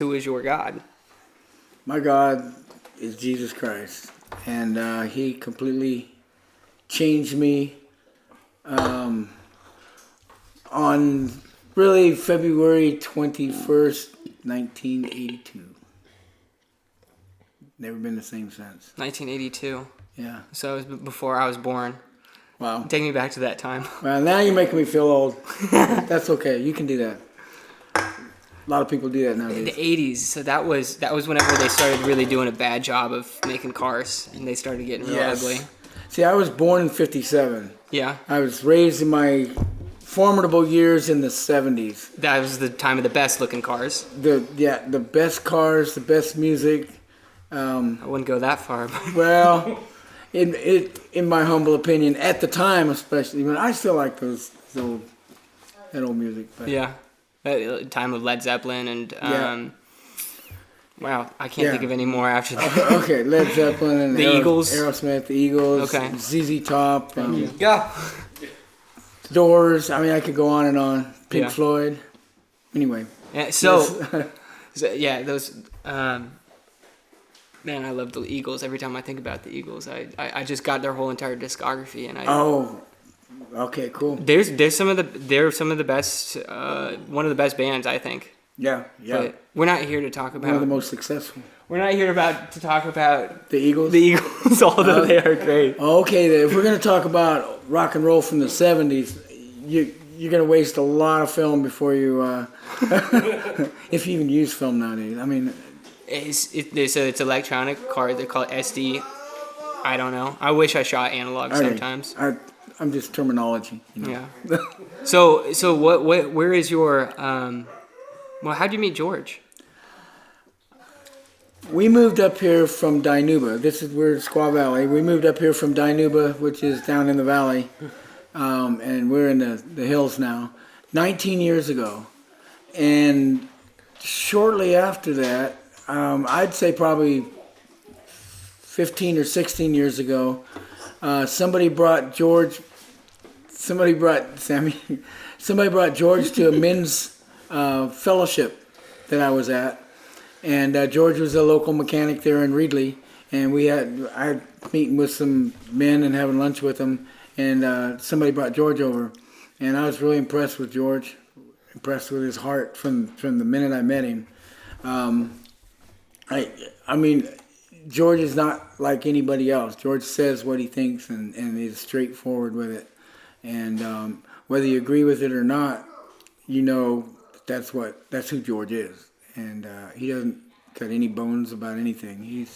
Who is your God? My God is Jesus Christ, and He completely changed me on really February 21st, 1982. Never been the same since. 1982. Yeah. So it was before I was born. Wow. Take me back to that time. Well, now you're making me feel old. That's okay. You can do that. A lot of people do that The nowadays. 80s. So that was whenever they started really doing a bad job of making cars, and they started getting real ugly. See, I was born in 57. Yeah. I was raised in my formidable years in the 70s. That was the time of the best looking cars. The best cars, the best music. I wouldn't go that far. But Well, in my humble opinion, at the time especially, when I still like that old music. But yeah. Time of Led Zeppelin and Yeah. wow, I can't Yeah. think of any more after that. Okay, Led Zeppelin and The Eagles. Aerosmith, the Eagles, Okay. ZZ Top, Yeah. Doors. I mean, I could go on and on. Pink Yeah. Floyd. Anyway. Yeah, so yeah, those. Man, I love the Eagles. Every time I think about the Eagles, I just got their whole entire discography, and Oh, okay, cool. they're some of the best, one of the best bands, I think. Yeah. But we're not here to talk One of the about. most successful. We're not here to talk about The Eagles. the Eagles, although they are great. Okay, then, if we're going to talk about rock and roll from the 70s, you're going to waste a lot of film before you, if you even use film nowadays. I mean, It's electronic card. They call it SD. I don't know. I wish I shot analog sometimes. I'm just terminology. You know? Yeah. So what where is your well, how'd you meet George? We moved up here from Dinuba. We're in Squaw Valley. We moved up here from Dinuba, which is down in the valley, and we're in the hills now. 19 years ago, and shortly after that, I'd say probably 15 or 16 years ago, somebody brought Sammy, somebody brought George to a men's fellowship that I was at. And George was a local mechanic there in Reedley, and I meeting with some men and having lunch with them, and somebody brought George over, and I was really impressed with George, impressed with his heart from the minute I met him. I mean, George is not like anybody else. George says what he thinks and is straightforward with it, and whether you agree with it or not, you know that's who George is. And he doesn't cut any bones about anything.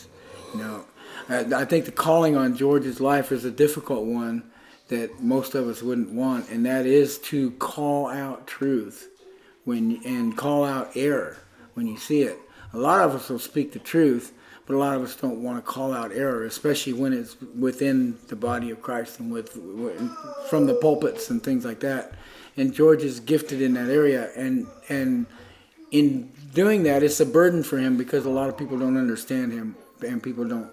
I think the calling on George's life is a difficult one that most of us wouldn't want, and that is to call out truth and call out error when you see it. A lot of us will speak the truth, but a lot of us don't want to call out error, especially when it's within the body of Christ and from the pulpits and things like that. And George is gifted in that area, and in doing that, it's a burden for him because a lot of people don't understand him, and people don't,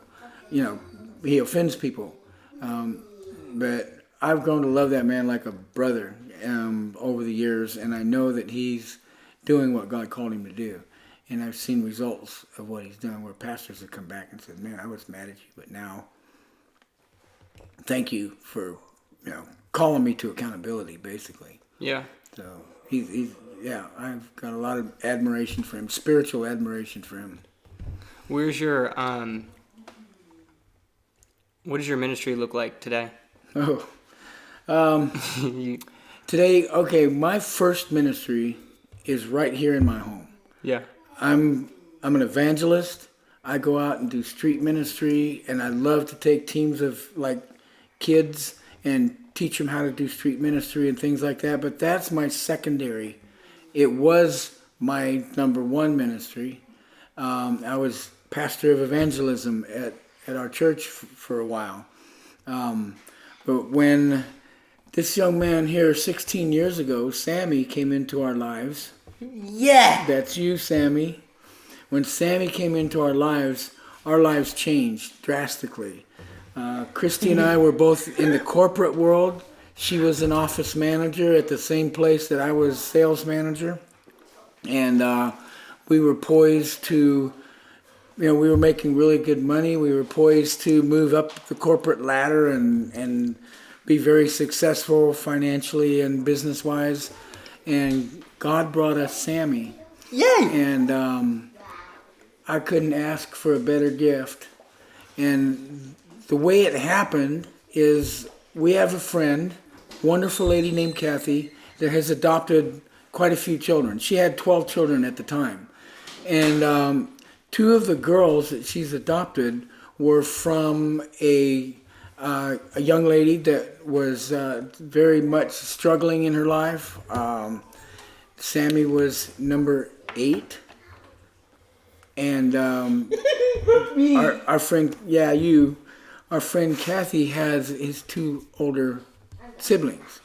he offends people. But I've grown to love that man like a brother over the years, and I know that he's doing what God called him to do. And I've seen results of what he's done where pastors have come back and said, man, I was mad at you, but now thank you for, calling me to accountability, basically. Yeah. So I've got a lot of admiration for him, spiritual admiration for him. Where's your what does your ministry look like today? Today, okay, my first ministry is right here in my home. Yeah. I'm an evangelist. I go out and do street ministry, and I love to take teams of kids and teach them how to do street ministry and things like that. But that's my secondary. It was my number one ministry. I was pastor of evangelism at our church for a while. But when this young man here 16 years ago, Sammy, came into our lives. Yeah. That's you, Sammy. When Sammy came into our lives changed drastically. Christy and I were both in the corporate world. She was an office manager at the same place that I was sales manager. And we were poised to, we were making really good money. We were poised to move up the corporate ladder and be very successful financially and business-wise. And God brought us Sammy. Yay! And I couldn't ask for a better gift. And the way it happened is we have a friend, wonderful lady named Kathy, that has adopted quite a few children. She had 12 children at the time. And two of the girls that she's adopted were from a young lady that was very much struggling in her life. Sammy was number 8. And our friend, our friend Kathy has his 2 older siblings.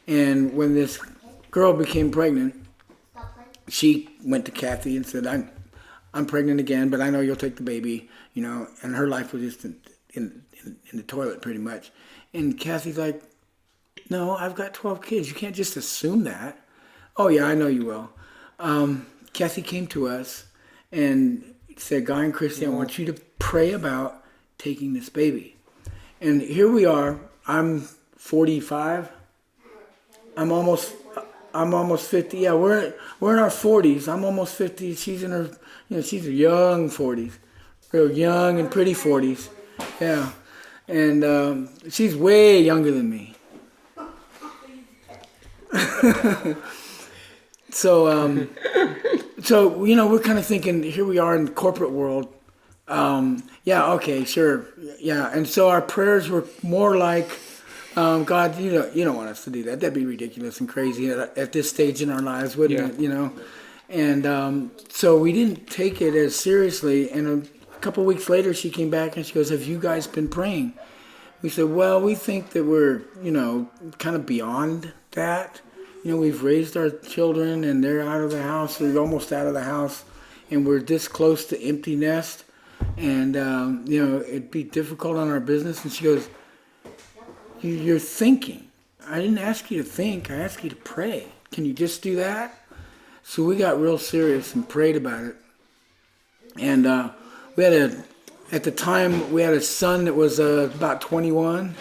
And when this girl became pregnant, she went to Kathy and said, I'm pregnant again, but I know you'll take the baby, and her life was just in the toilet pretty much. And Kathy's like, no, I've got 12 kids. You can't just assume that. Oh, yeah, I know you will. Kathy came to us and said, Guy and Christy, I want you to pray about taking this baby. And here we are. I'm 45. I'm almost 50. Yeah, we're in our 40s. I'm almost 50. She's in her, she's a young 40s, real young and pretty 40s. Yeah, and she's way younger than me. So we're kind of thinking, here we are in the corporate world. Yeah, okay, sure, yeah. And so our prayers were more like, God, you don't want us to do that. That'd be ridiculous and crazy at this stage in our lives, wouldn't it? And so we didn't take it as seriously. And a couple of weeks later, she came back and she goes, have you guys been praying? We said, well, we think that we're, kind of beyond that. We've raised our children and they're out of the house. They're almost out of the house. And we're this close to empty nest. And, it'd be difficult on our business. And she goes, you're thinking. I didn't ask you to think. I asked you to pray. Can you just do that? So we got real serious and prayed about it. And at the time, we had a son that was about 21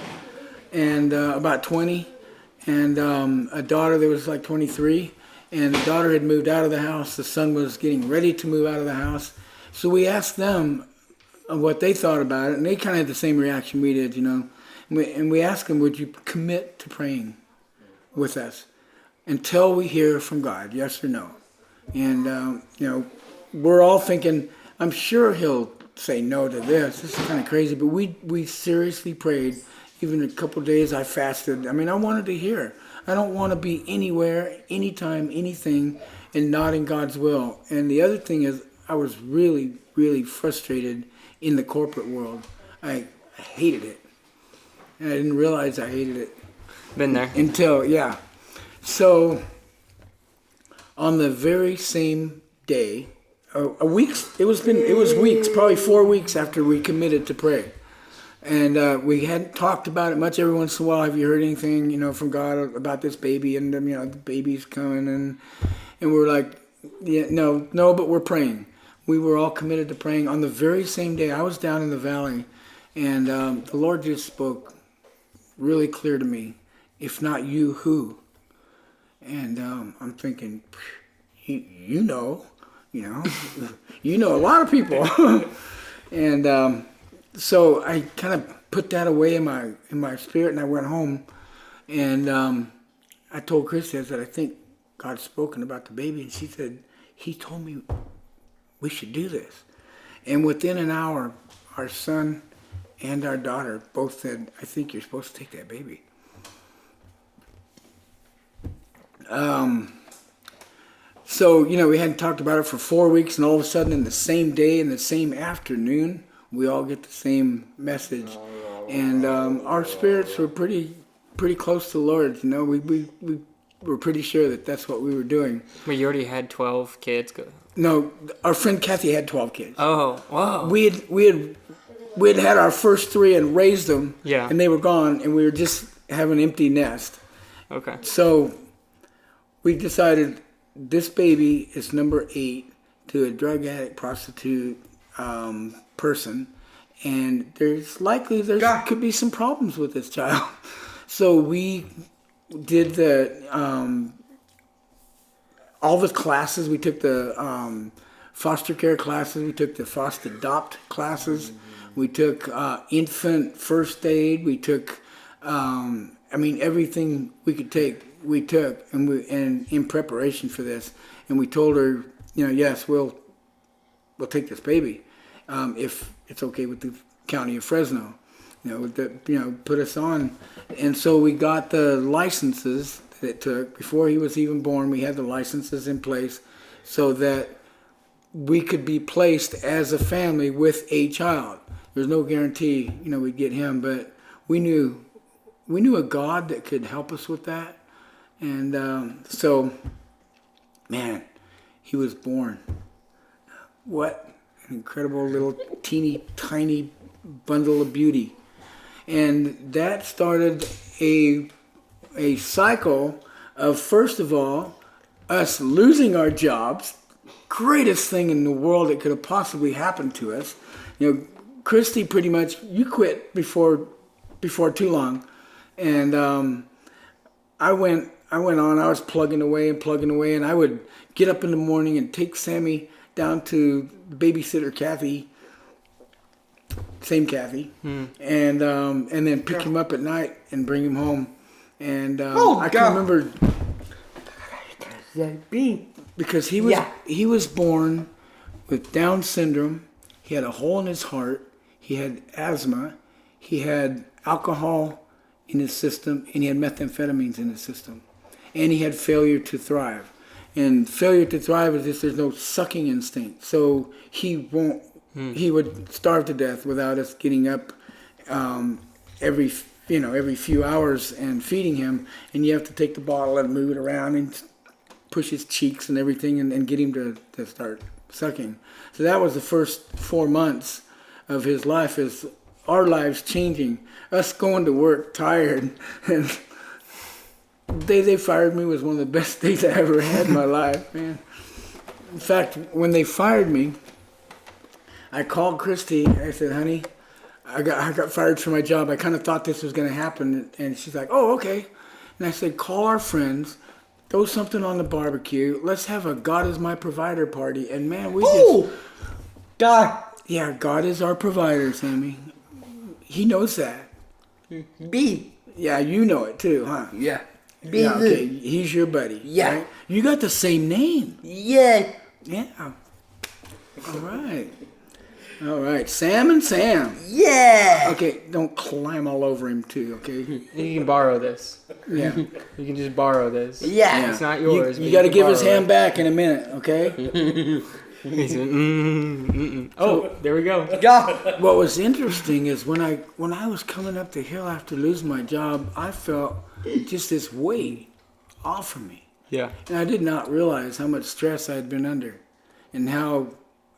and about 20. And a daughter that was like 23. And the daughter had moved out of the house. The son was getting ready to move out of the house. So we asked them what they thought about it. And they kind of had the same reaction we did, And we asked them, would you commit to praying with us until we hear from God, yes or no? And, we're all thinking, I'm sure he'll say no to this. This is kind of crazy. But we seriously prayed. Even a couple of days I fasted. I mean, I wanted to hear. I don't want to be anywhere, anytime, anything, and not in God's will. And the other thing is, I was really, really frustrated in the corporate world. I hated it. And I didn't realize I hated it. Been there. Until, yeah. So, on the very same day, it was weeks, probably 4 weeks after we committed to pray. And we hadn't talked about it much. Every once in a while, have you heard anything, from God about this baby? And, the baby's coming. And we're like, yeah, no, but we're praying. We were all committed to praying. On the very same day, I was down in the valley. And the Lord just spoke really clear to me, if not you, who? And I'm thinking, you know a lot of people. And so I kind of put that away in my spirit, and I went home. And I told Christy, I said, I think God's spoken about the baby. And she said, he told me we should do this. And within an hour, our son and our daughter both said, I think you're supposed to take that baby. So, we hadn't talked about it for 4 weeks, and all of a sudden in the same day, in the same afternoon, we all get the same message. And our spirits were pretty close to the Lord, We were pretty sure that that's what we were doing. But you already had 12 kids? No, our friend Kathy had 12 kids. Oh, wow. We had our first 3 and raised them, yeah, and they were gone, and we were just having an empty nest. Okay. So we decided this baby is number 8. to a drug addict, prostitute person, and there could be some problems with this child. So we did all the classes. We took the foster care classes. We took the foster adopt classes. We took infant first aid. We took, everything we could take, we took, and in preparation for this. And we told her, yes, we'll take this baby, if it's okay with the county of Fresno, put us on. And so we got the licenses that it took before he was even born. We had the licenses in place so that we could be placed as a family with a child. There's no guarantee, we'd get him, but we knew a God that could help us with that. And so, man, he was born. What an incredible little teeny tiny bundle of beauty. And that started a cycle of, first of all, us losing our jobs. Greatest thing in the world that could have possibly happened to us. Christy, pretty much, you quit before too long. And I went on. I was plugging away, and I would get up in the morning and take Sammy down to babysitter Kathy, same Kathy, and then pick him up at night and bring him home. And I can remember because he was born with Down syndrome. He had a hole in his heart. He had asthma. He had alcohol in his system, and he had methamphetamines in his system, and he had failure to thrive. And failure to thrive is just there's no sucking instinct. So he would starve to death without us getting up every few hours and feeding him. And you have to take the bottle and move it around and push his cheeks and everything and get him to start sucking. So that was the first 4 months of his life, is our lives changing. Us going to work tired, and the day they fired me was one of the best days I ever had in my life, man. In fact, when they fired me, I called Christy. I said, honey, I got fired from my job. I kind of thought this was going to happen. And she's like, oh, okay. And I said, call our friends, throw something on the barbecue. Let's have a God is my provider party. And man, God. Yeah, God is our provider, Sammy. He knows that. Yeah, you know it too, huh? Yeah. Yeah, okay, he's your buddy. Yeah. Right? You got the same name. Yeah. Yeah. All right. Sam and Sam. Yeah. Okay, don't climb all over him too, okay? You can borrow this. Yeah. You can just borrow this. Yeah. It's not yours. You got to give his hand back in a minute, okay? Oh, there we go. Yeah. What was interesting is when I was coming up the hill after losing my job, I felt just this weight off of me. Yeah. And I did not realize how much stress I had been under and how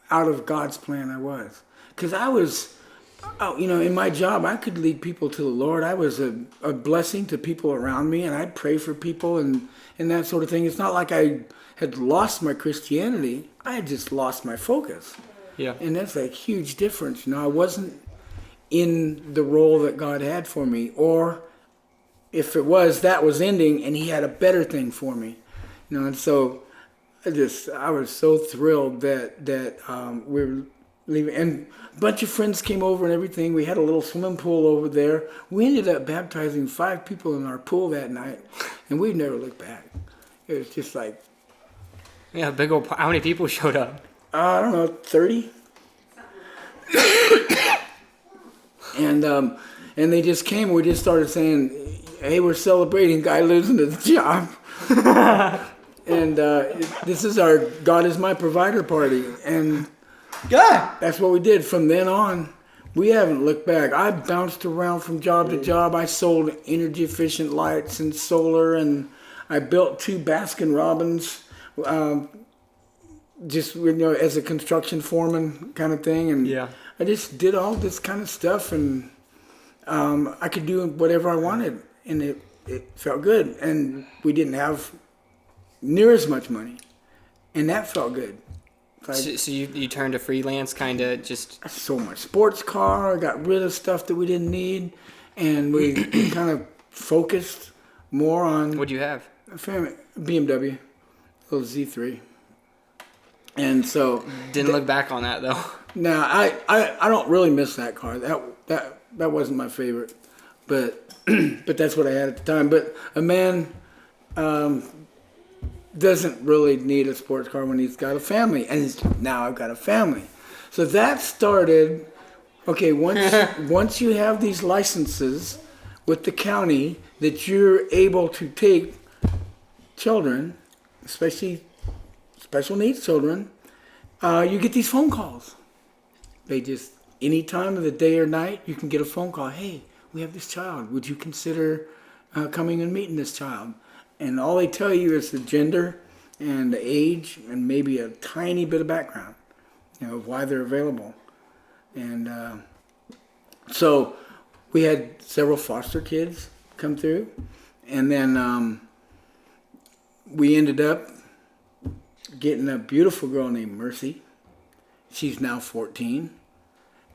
out of God's plan I was. Because I was, in my job, I could lead people to the Lord. I was a blessing to people around me, and I'd pray for people and that sort of thing. It's not like I had lost my Christianity. I had just lost my focus. Yeah. And that's a huge difference. I wasn't in the role that God had for me, or if it was, that was ending, and He had a better thing for me. And so I was so thrilled that we were leaving, and a bunch of friends came over and everything. We had a little swimming pool over there. We ended up baptizing 5 people in our pool that night, and we never looked back. It was just like, yeah, big old. How many people showed up? I don't know, 30. And they just came. And we just started saying, "Hey, we're celebrating guy losing his job." And this is our God is my provider party. And that's what we did. From then on, we haven't looked back. I bounced around from job to job. I sold energy efficient lights and solar, and I built 2 Baskin-Robbins, just as a construction foreman kind of thing. And Yeah. I just did all this kind of stuff, and I could do whatever I wanted, and it felt good. And we didn't have near as much money, and that felt good. So you turned to freelance, kind of just. I sold my sports car. I got rid of stuff that we didn't need, and we kind of focused more on. What'd you have? A family BMW, little Z3. And so didn't look back on that though. Now I don't really miss that car. That wasn't my favorite, but that's what I had at the time. But a man doesn't really need a sports car when he's got a family, and now I've got a family. So that started. Okay, once you have these licenses with the county that you're able to take children, especially special needs children, you get these phone calls. They just, any time of the day or night, you can get a phone call. Hey, we have this child. Would you consider coming and meeting this child? And all they tell you is the gender and the age and maybe a tiny bit of background, of why they're available. And so we had several foster kids come through. And then we ended up getting a beautiful girl named Mercy. She's now 14.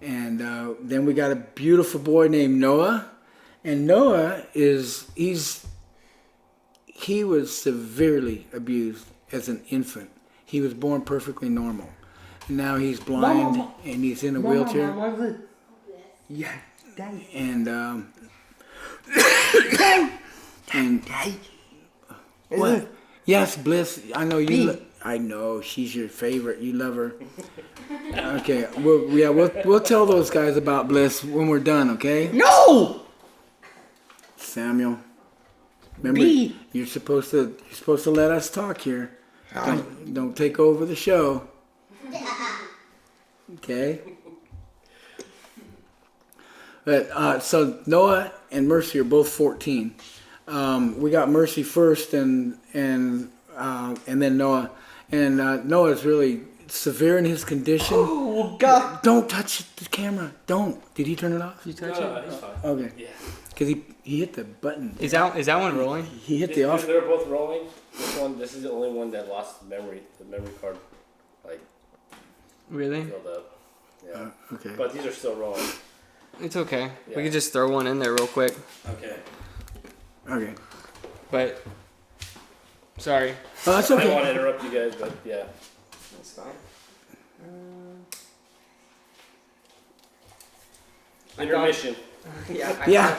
And then we got a beautiful boy named Noah. And Noah he was severely abused as an infant. He was born perfectly normal. And now he's blind and he's in a wheelchair. Yeah. And what? Yes, Bliss. I know you. I know she's your favorite. You love her. Okay. We'll tell those guys about Bliss when we're done. Okay. No. Samuel. Remember, you're supposed to let us talk here. Don't take over the show. Okay. But so Noah and Mercy are both 14. We got Mercy first, and then Noah. And Noah's really severe in his condition. Oh God! Don't touch the camera. Don't. Did he turn it off? Did you touch it? He's fine. Okay. Yeah. Because he hit the button. Is that one rolling? He hit the off. They're both rolling. This is the only one that lost the memory card, like Really? filled up. Yeah. Okay. But these are still rolling. It's okay. Yeah. We could just throw one in there real quick. Okay. Okay. But sorry. Oh, that's I don't want okay. to interrupt you guys, but yeah. That's fine. Intermission. Yeah.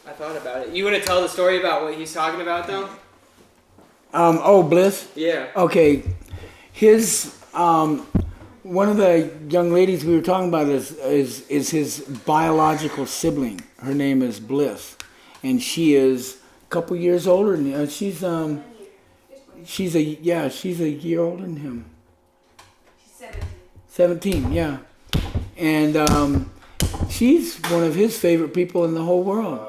I thought about it. You want to tell the story about what he's talking about, though? Oh, Bliss. Yeah. Okay. His one of the young ladies we were talking about is his biological sibling. Her name is Bliss, and she is a couple years older than him. She's a year older than him. She's 17. 17, yeah. And she's one of his favorite people in the whole world.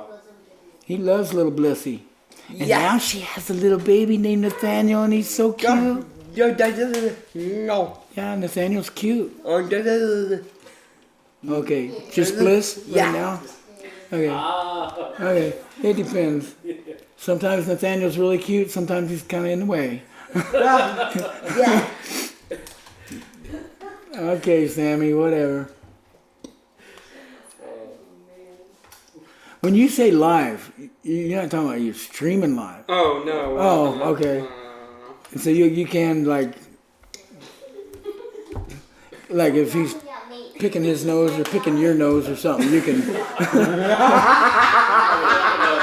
He loves little Blissy. And now she has a little baby named Nathaniel, and he's so cute. No. Yeah, Nathaniel's cute. Oh, Okay, just Bliss right Yeah. now? Okay. Okay, it depends. Sometimes Nathaniel's really cute, sometimes he's kind of in the way. yeah. Okay, Sammy, whatever. When you say live, you're not talking about you're streaming live. Oh no. Oh, okay. So you can like if he's picking his nose or picking your nose or something, you can.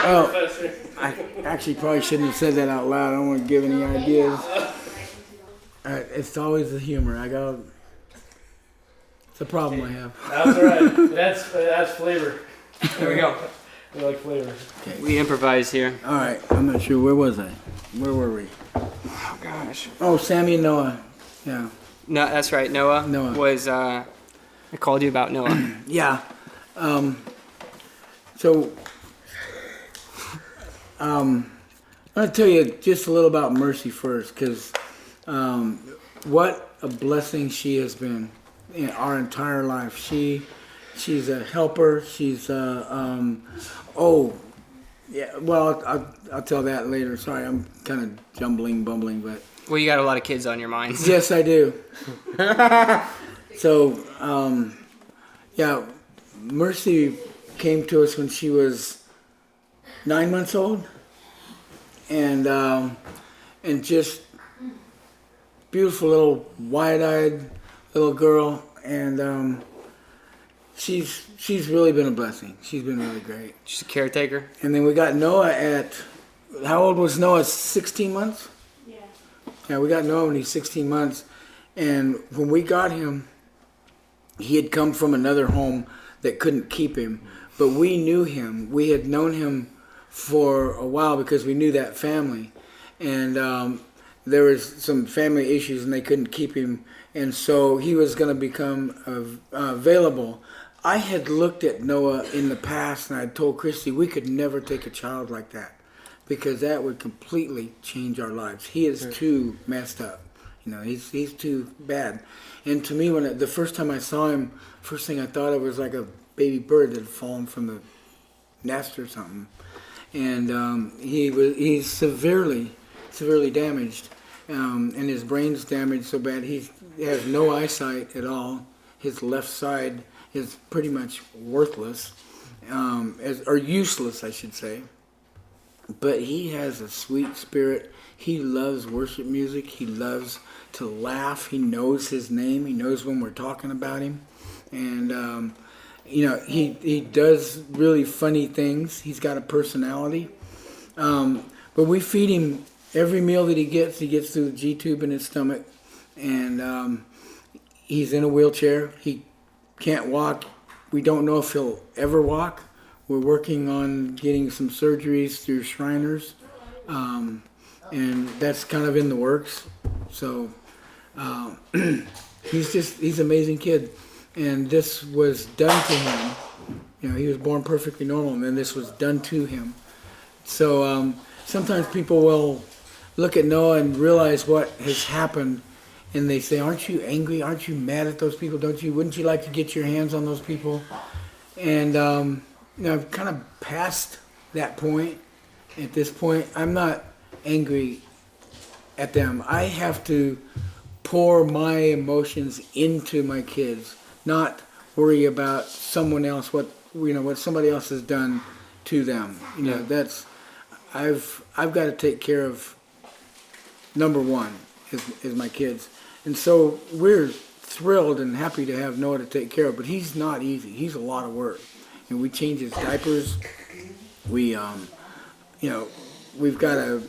Oh, I actually probably shouldn't have said that out loud. I don't want to give any ideas. It's always the humor. It's a problem I have. That's alright. That's flavor. There we go. We like flavor. We improvise here. All right, I'm not sure. Where was I? Where were we? Oh gosh. Oh, Sammy and Noah. Yeah. No, that's right. Noah. Noah. Was I called you about Noah? Yeah. So, I'm going to tell you just a little about Mercy first, because what a blessing she has been in our entire life. She's a helper. She's yeah. Well, I'll tell that later. Sorry, I'm kind of bumbling, but Well, you got a lot of kids on your minds. Yes, I do. So, yeah, Mercy came to us when she was 9 months old, and just beautiful little wide-eyed little girl, and she's really been a blessing. She's been really great. She's a caretaker. And then we got Noah at, how old was Noah? 16 months? Yeah, we got Noah when he's 16 months. And when we got him, he had come from another home that couldn't keep him. But we knew him. We had known him for a while because we knew that family. And there was some family issues and they couldn't keep him. And so he was going to become available. I had looked at Noah in the past and I told Christy we could never take a child like that, because that would completely change our lives. He is too messed up. You know, he's too bad. And to me, when the first time I saw him, first thing I thought of was like a baby bird that had fallen from the nest or something. And he's severely damaged, and his brain's damaged so bad he has no eyesight at all. His left side is pretty much worthless, or useless, I should say. But he has a sweet spirit. He loves worship music. He loves to laugh. He knows his name. He knows when we're talking about him. And, he does really funny things. He's got a personality. But we feed him every meal that he gets. He gets through the G-tube in his stomach. And he's in a wheelchair. He can't walk. We don't know if he'll ever walk. We're working on getting some surgeries through Shriners, and that's kind of in the works. So he's an amazing kid, and this was done to him. You know, he was born perfectly normal, and then this was done to him. So sometimes people will look at Noah and realize what has happened, and they say, "Aren't you angry? Aren't you mad at those people? Wouldn't you like to get your hands on those people?" And I've kind of passed that point. At this point, I'm not angry at them. I have to pour my emotions into my kids, not worry about someone else, what somebody else has done to them. That's I've got to take care of number one is my kids, and so we're thrilled and happy to have Noah to take care of. But he's not easy. He's a lot of work. And we change his diapers. We, we've got a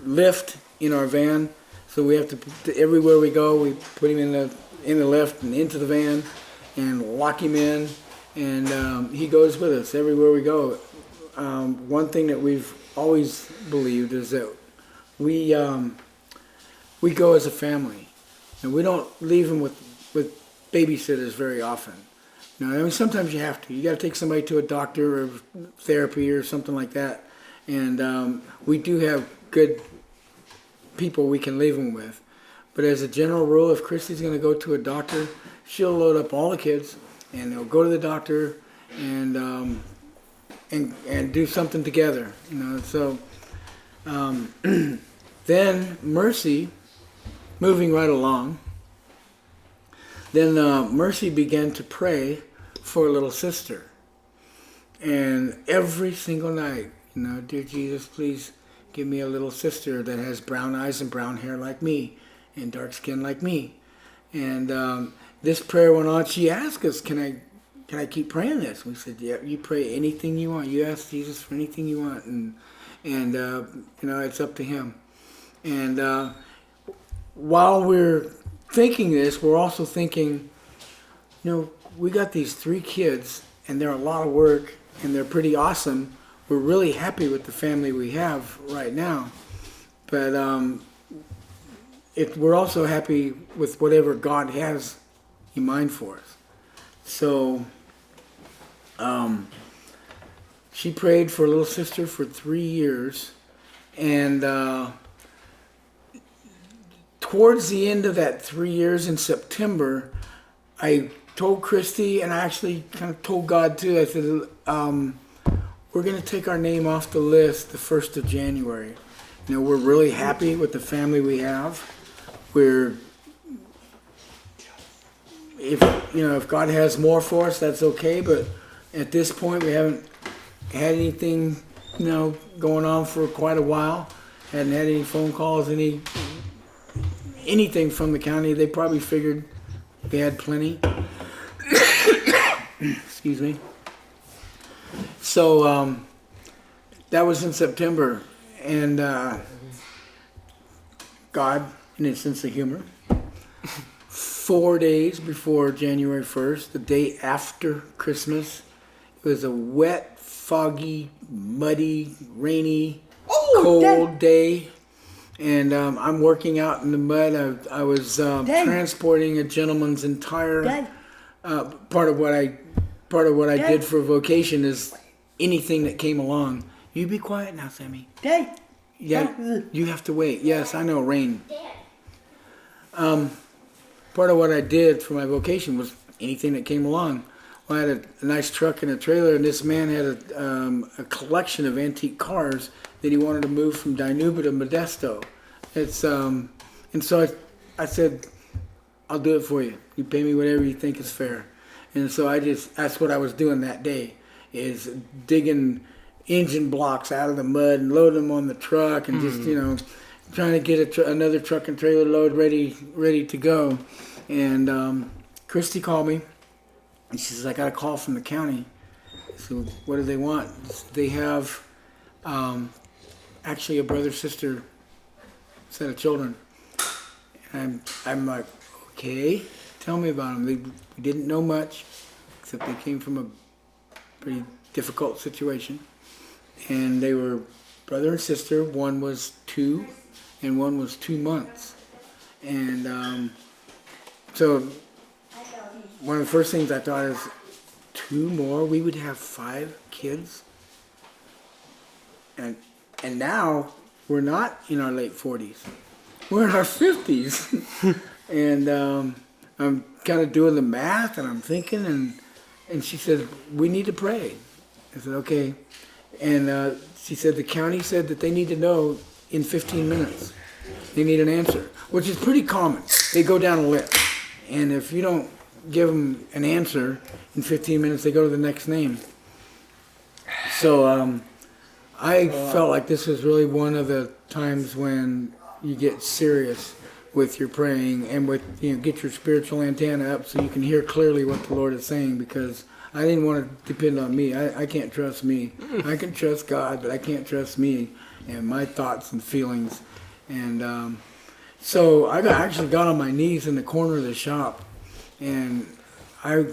lift in our van, so we have to everywhere we go, we put him in the lift and into the van, and lock him in, and he goes with us everywhere we go. One thing that we've always believed is that we go as a family, and we don't leave him with babysitters very often. Sometimes you have to. You got to take somebody to a doctor or therapy or something like that. And we do have good people we can leave them with. But as a general rule, if Christy's going to go to a doctor, she'll load up all the kids, and they'll go to the doctor and do something together. So then Mercy, moving right along, then Mercy began to pray for a little sister. And every single night, "Dear Jesus, please give me a little sister that has brown eyes and brown hair like me and dark skin like me." And this prayer went on. She asked us, can I keep praying this? We said, "Yeah, you pray anything you want. You ask Jesus for anything you want. And it's up to him." And while we're thinking this, we're also thinking, we got these 3 kids, and they're a lot of work, and they're pretty awesome. We're really happy with the family we have right now, but we're also happy with whatever God has in mind for us. So she prayed for a little sister for 3 years, and towards the end of that 3 years in September, I told Christy, and I actually kind of told God too, I said, we're going to take our name off the list the 1st of January. You know, we're really happy with the family we have. We're, if God has more for us, that's okay. But at this point, we haven't had anything, going on for quite a while. Hadn't had any phone calls, anything from the county. They probably figured they had plenty. Excuse me. So that was in September, and God, in his sense of humor, 4 days before January 1st, the day after Christmas, it was a wet, foggy, muddy, rainy, cold day. And I'm working out in the mud. I was transporting a gentleman's entire part of what I did for vocation is anything that came along. You be quiet now, Sammy. Dad. Yeah, you have to wait. Yes, I know, rain. Part of what I did for my vocation was anything that came along. Well, I had a nice truck and a trailer, and this man had a collection of antique cars that he wanted to move from Dinuba to Modesto. And so I said, I'll do it for you. You pay me whatever you think is fair. And so that's what I was doing that day, is digging engine blocks out of the mud and loading them on the truck and just, trying to get another truck and trailer load ready to go. And Christy called me, and she says, I got a call from the county. So what do they want? They have actually a brother-sister set of children. And I'm like, okay, tell me about them. We didn't know much, except they came from a pretty difficult situation. And they were brother and sister. One was 2, and one was 2 months. And so one of the first things I thought is, 2 more, we would have 5 kids. And now we're not in our late 40s. We're in our 50s. And I'm kind of doing the math, and I'm thinking, and she said, we need to pray. I said, okay. And she said the county said that they need to know in 15 minutes. They need an answer, which is pretty common. They go down a list. And if you don't give them an answer in 15 minutes, they go to the next name. So I felt like this was really one of the times when you get serious with your praying and with, get your spiritual antenna up so you can hear clearly what the Lord is saying, because I didn't want to depend on me. I can't trust me. I can trust God, but I can't trust me and my thoughts and feelings. And so I actually got on my knees in the corner of the shop, and I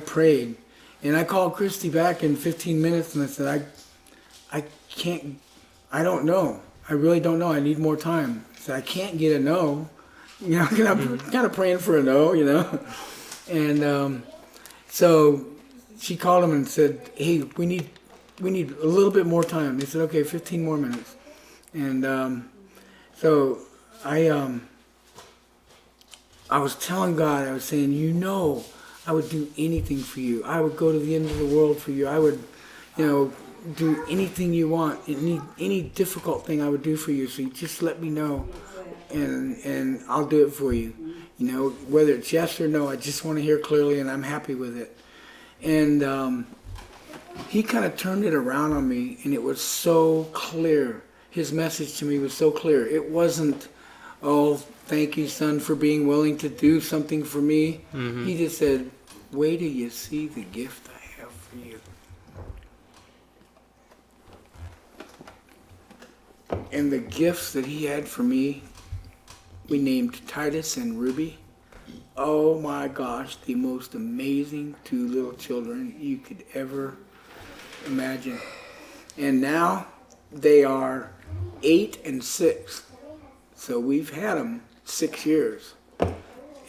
prayed. And I called Christy back in 15 minutes, and I said, I don't know. I really don't know. I need more time. I said, I can't get a no. I'm kind of praying for a no, And so she called him and said, hey, we need a little bit more time. They said, okay, 15 more minutes. And so I was telling God, I was saying, I would do anything for you. I would go to the end of the world for you. I would, do anything you want. Any difficult thing I would do for you. So you just let me know, and I'll do it for you. Whether it's yes or no, I just want to hear clearly, and I'm happy with it. And he kind of turned it around on me, and it was so clear. His message to me was so clear. It wasn't, oh, thank you, son, for being willing to do something for me. Mm-hmm. He just said, wait till you see the gift I have for you. And the gifts that he had for me, we named Titus and Ruby. Oh my gosh, the most amazing 2 little children you could ever imagine. And now they are 8 and 6. So we've had them 6 years.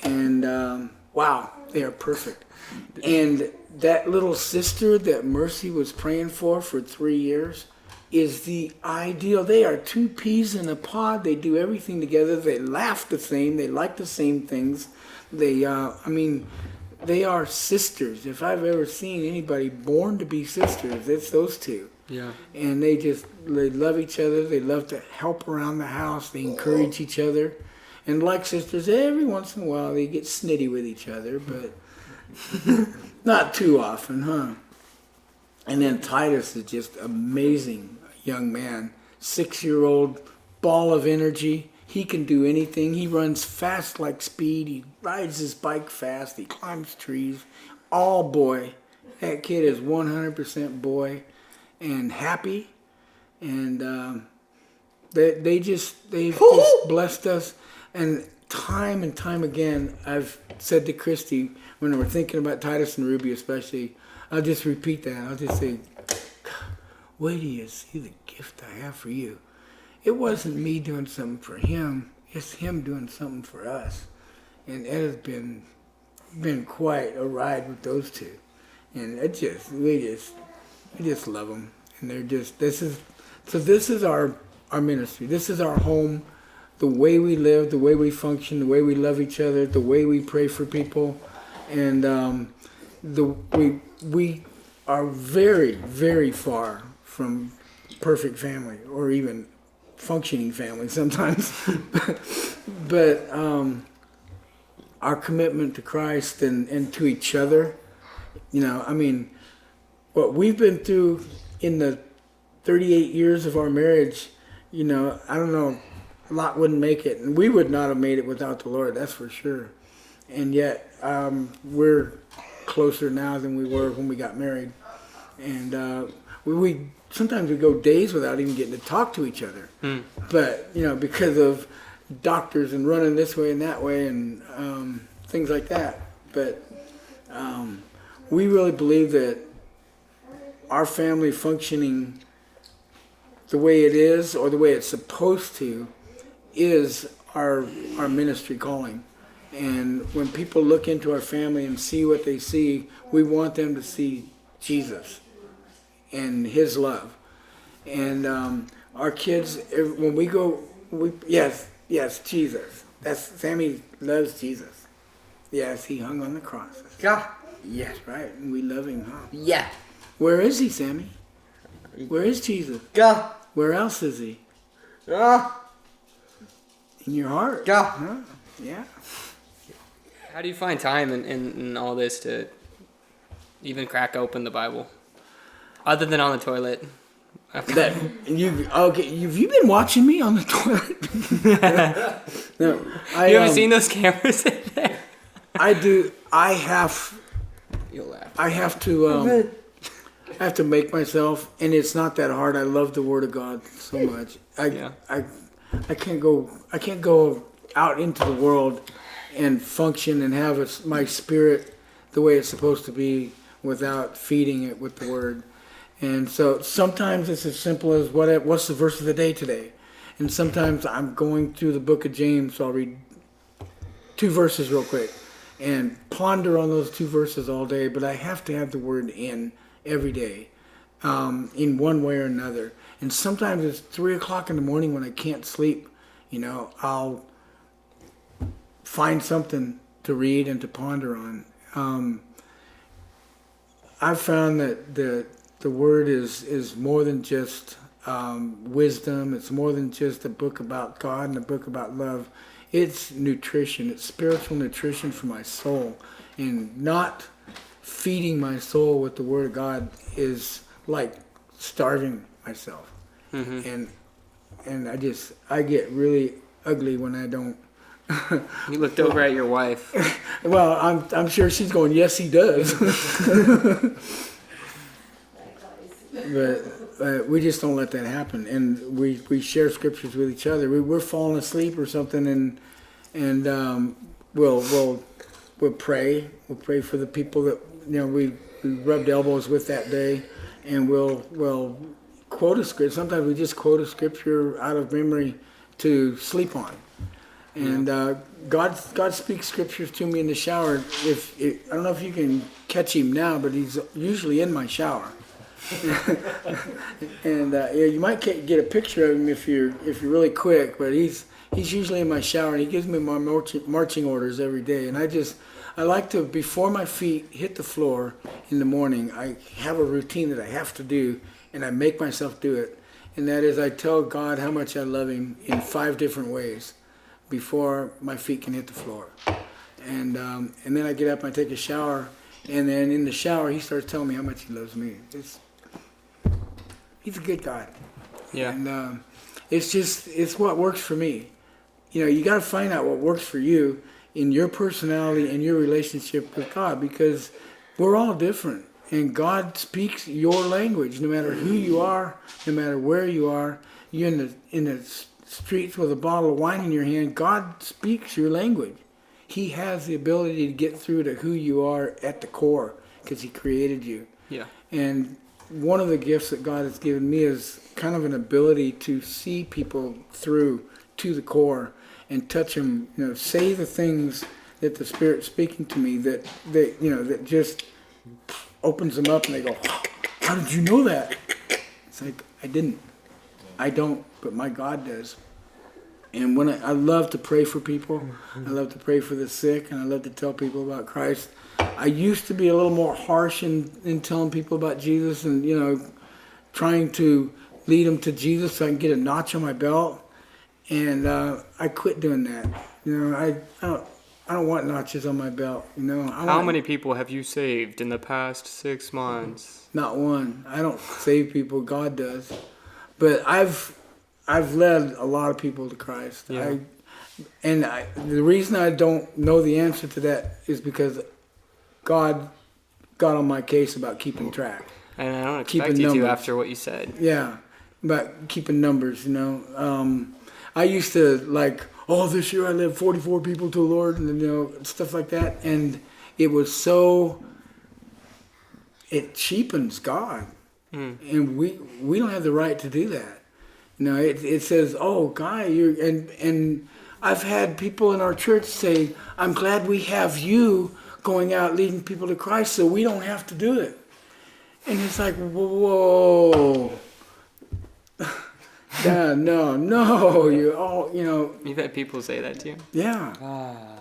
And wow, they are perfect. And that little sister that Mercy was praying for 3 years is the ideal. They are 2 peas in a pod. They do everything together. They laugh the same. They like the same things. They are sisters. If I've ever seen anybody born to be sisters, it's those 2. Yeah. And they love each other. They love to help around the house. They encourage each other. And like sisters, every once in a while they get snitty with each other, but not too often, huh? And then Titus is just amazing young man. 6-year-old ball of energy. He can do anything. He runs fast like speed. He rides his bike fast. He climbs trees. All boy. That kid is 100% boy and happy. And they've just blessed us. And time again, I've said to Christy, when we're thinking about Titus and Ruby especially, I'll just repeat that. I'll just say, wait till you see the gift I have for you. It wasn't me doing something for him. It's him doing something for us. And it has been quite a ride with those two. And we just love them. And this is our ministry. This is our home. The way we live, the way we function, the way we love each other, the way we pray for people. And we are very, very far from perfect family or even functioning family sometimes. but our commitment to Christ and to each other, what we've been through in the 38 years of our marriage, I don't know, a lot wouldn't make it. And we would not have made it without the Lord, that's for sure. And yet, we're closer now than we were when we got married. And we sometimes we go days without even getting to talk to each other. But, because of doctors and running this way and that way and things like that. But we really believe that our family functioning the way it is or the way it's supposed to is our ministry calling. And when people look into our family and see what they see, we want them to see Jesus and his love. And our kids, when we go, yes, Jesus. Sammy loves Jesus. Yes, he hung on the cross. Yeah. Yes, right. And we love him, huh? Yeah. Where is he, Sammy? Where is Jesus? Yeah. Where else is he? Yeah. In your heart. Yeah. Huh? Yeah. How do you find time in all this to even crack open the Bible? Other than on the toilet. Okay. Have you been watching me on the toilet? No. You haven't seen those cameras in there? I do. I have You'll laugh. I have to make myself, and it's not that hard. I love the Word of God so much. I can't go out into the world and function and have my spirit the way it's supposed to be without feeding it with the Word. And so sometimes it's as simple as what's the verse of the day today, and sometimes I'm going through the book of James, so I'll read 2 verses real quick and ponder on those 2 verses all day. But I have to have the Word in every day, in one way or another. And sometimes it's 3 o'clock in the morning when I can't sleep. I'll find something to read and to ponder on. I've found that the Word is more than just wisdom. It's more than just a book about God and a book about love. It's nutrition. It's spiritual nutrition for my soul. And not feeding my soul with the Word of God is like starving myself. Mm-hmm. And I get really ugly when I don't. You looked over at your wife. Well, I'm sure she's going, yes, he does. But we just don't let that happen, and we share scriptures with each other. We're falling asleep or something, and we'll pray. We'll pray for the people that we rubbed elbows with that day, and we'll quote a scripture. Sometimes we just quote a scripture out of memory to sleep on. And God speaks scriptures to me in the shower. I don't know if you can catch him now, but he's usually in my shower. And you might get a picture of him if you're really quick. But he's usually in my shower, and he gives me my marching orders every day. And I like to, before my feet hit the floor in the morning, I have a routine that I have to do, and I make myself do it. And that is, I tell God how much I love him in 5 different ways before my feet can hit the floor. And then I get up and I take a shower, and then in the shower he starts telling me how much he loves me. He's a good God. Yeah. And it's what works for me. You know, you got to find out what works for you in your personality and your relationship with God, because we're all different. And God speaks your language, no matter who you are, no matter where you are. You're in the streets with a bottle of wine in your hand. God speaks your language. He has the ability to get through to who you are at the core, because he created you. Yeah. And one of the gifts that God has given me is kind of an ability to see people through to the core and touch them, you know, say the things that the Spirit's speaking to me that just opens them up, and they go, how did you know that? It's like, I don't, but my God does. And when I love to pray for people, I love to pray for the sick, and I love to tell people about Christ. I used to be a little more harsh in telling people about Jesus, and, you know, trying to lead them to Jesus so I can get a notch on my belt. And I quit doing that. You know, I don't want notches on my belt. You know, How many people have you saved in the past 6 months? Not one. I don't save people. God does. But I've led a lot of people to Christ. Yeah. The reason I don't know the answer to that is because God got on my case about keeping track. And I don't Keeping expect you numbers. to after what you said. Yeah, about keeping numbers, you know. I used to this year I led 44 people to the Lord, and, you know, stuff like that. And it was it cheapens God. And we don't have the right to do that. You know, it says, oh, Guy, and I've had people in our church say, I'm glad we have you going out leading people to Christ so we don't have to do it. And it's like, whoa. Yeah, no, you're all, you know. You've had people say that to you? Yeah.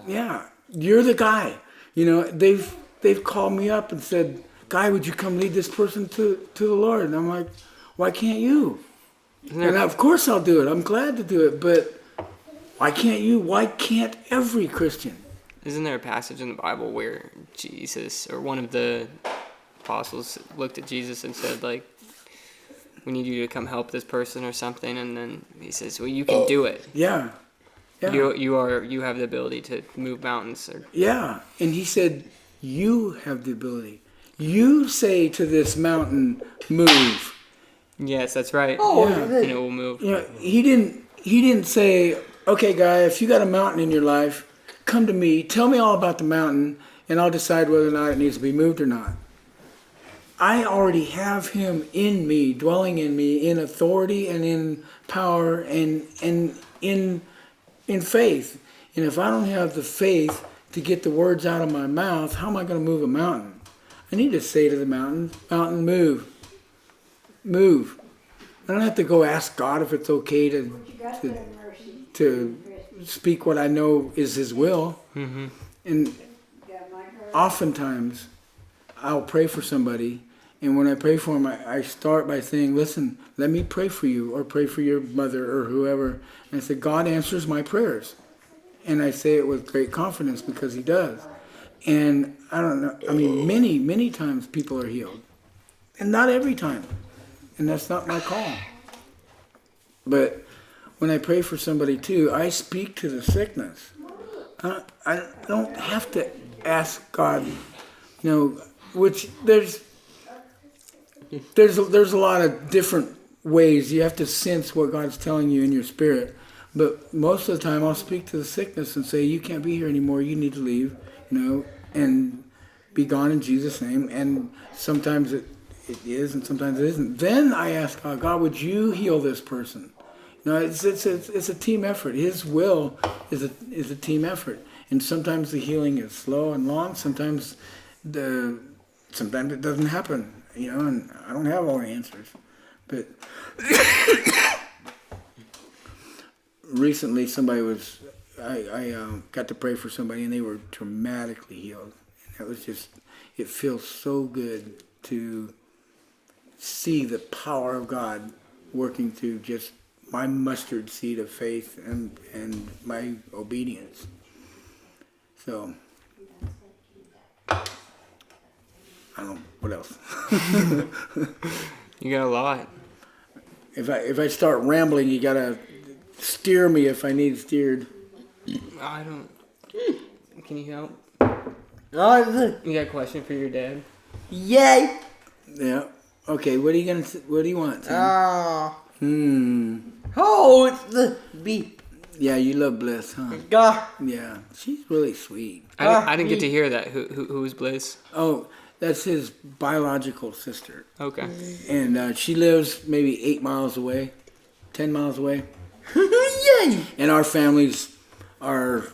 Yeah. You're the guy. You know, they've called me up and said, Guy, would you come lead this person to the Lord? And I'm like, why can't you? And of course I'll do it. I'm glad to do it. But why can't you? Why can't every Christian? Isn't there a passage in the Bible where Jesus, or one of the apostles, looked at Jesus and said, like, we need you to come help this person or something, and then he says, well, you can do it. Yeah. You have the ability to move mountains. Yeah. And he said, you have the ability. You say to this mountain, move. Yes, that's right. Oh, Yeah. And it will move. You know, he didn't say, okay, Guy, if you got a mountain in your life, come to me, tell me all about the mountain, and I'll decide whether or not it needs to be moved or not. I already have him in me, dwelling in me, in authority and in power and in faith. And if I don't have the faith to get the words out of my mouth, how am I going to move a mountain? I need to say to the mountain, move. Move. I don't have to go ask God if it's okay to speak what I know is his will. Mm-hmm. And oftentimes I'll pray for somebody, and when I pray for them, I start by saying, listen, let me pray for you, or pray for your mother or whoever. And I say, God answers my prayers. And I say it with great confidence because he does. And I don't know, I mean, many, many times people are healed. And not every time. And that's not my call. But when I pray for somebody too, I speak to the sickness. I don't have to ask God, you know, which there's a lot of different ways. You have to sense what God's telling you in your spirit. But most of the time I'll speak to the sickness and say, you can't be here anymore, you need to leave, you know, and be gone in Jesus' name. And sometimes it is and sometimes it isn't. Then I ask God, God, would you heal this person? You know, it's a team effort. His will is a team effort. And sometimes the healing is slow and long. Sometimes it doesn't happen, you know, and I don't have all the answers. But recently I got to pray for somebody and they were dramatically healed. And that was just, it feels so good to see the power of God working through just my mustard seed of faith and my obedience. So, I don't know, what else? You got a lot. If I start rambling, you gotta steer me if I need steered. I don't. Can you help? Oh, You got a question for your dad? yay! Yeah. Okay. What do you want? Tim? Oh, it's the beep. Yeah, you love Bliss, huh? God. Yeah, she's really sweet. I didn't get to hear that. Who was Bliss? Oh, that's his biological sister, Okay. and she lives maybe 8 miles away, 10 miles away. Yay! And our families are,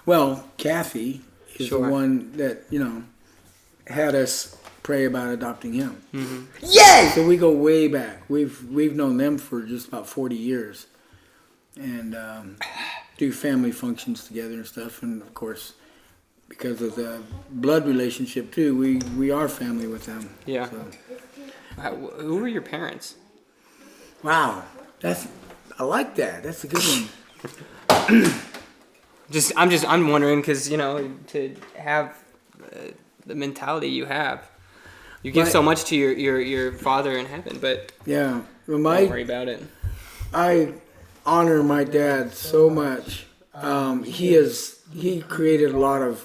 well, Kathy is Sure. the one that had us pray about adopting him. Yay! So we go way back. We've known them for just about 40 years, and do family functions together and stuff. And of course, because of the blood relationship too, we are family with them. Yeah. So, Who were your parents? wow, I like that. That's a good one. I'm wondering because to have the mentality you have, you give Right. so much to your father in heaven, but Yeah, well, don't worry about it. I honor my dad so much. He created a lot of.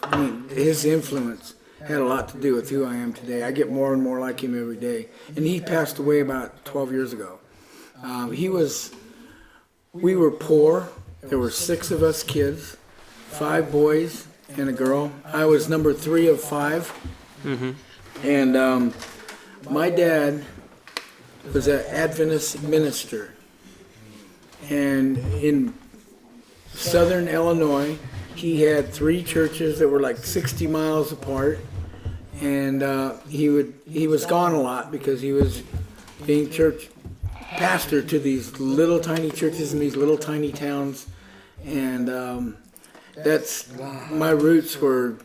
His influence had a lot to do with who I am today. I get more and more like him every day. And he passed away about 12 years ago. We were poor. There were 6 of us kids, 5 boys and a girl. I was number 3 of 5. And my dad was an Adventist minister. And in southern Illinois, he had 3 churches that were like 60 miles apart. And he was gone a lot because he was being church pastor to these little tiny churches in these little tiny towns. And that's my roots were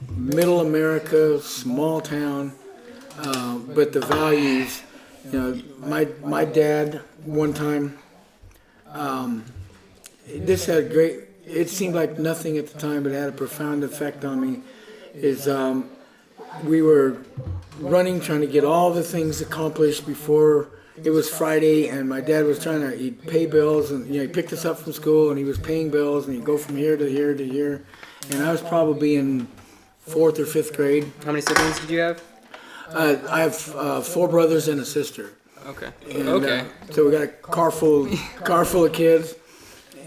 middle America, small town, but the values. My dad one time. This had great. It seemed like nothing at the time, but it had a profound effect on me. We were running, trying to get all the things accomplished before it was Friday, and my dad was he'd pay bills, and he picked us up from school, and he was paying bills, and he'd go from here to here to here, and I was probably in 4th or 5th grade. How many siblings did you have? I have 4 brothers and a sister. Okay. And, Okay. So we got a car full of kids,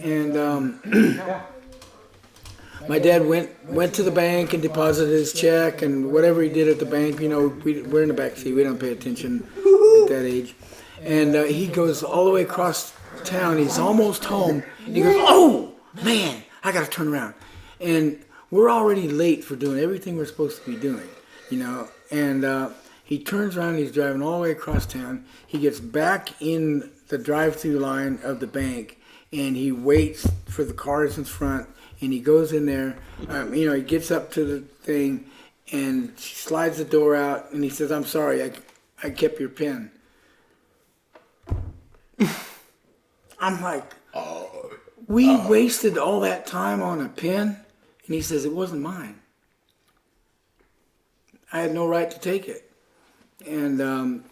and my dad went to the bank and deposited his check and whatever he did at the bank. We're in the back seat. We don't pay attention at that age. And he goes all the way across town. He's almost home. He goes, "Oh man, I got to turn around." And we're already late for doing everything we're supposed to be doing, And he turns around. He's driving all the way across town. He gets back in the drive-through line of the bank, and he waits for the cars in front. And he goes in there. He gets up to the thing, and she slides the door out, and he says, "I'm sorry, I kept your pen." I'm like, we wasted all that time on a pen? And he says, "It wasn't mine. I had no right to take it." And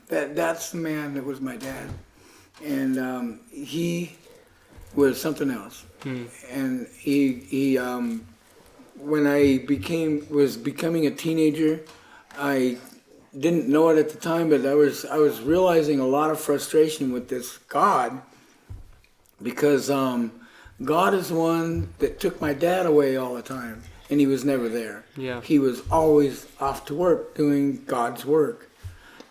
that's the man that was my dad. And he was something else. And he when I was becoming a teenager, I didn't know it at the time, but I was realizing a lot of frustration with this God, because God is the one that took my dad away all the time, and he was never there. Yeah. He was always off to work doing God's work.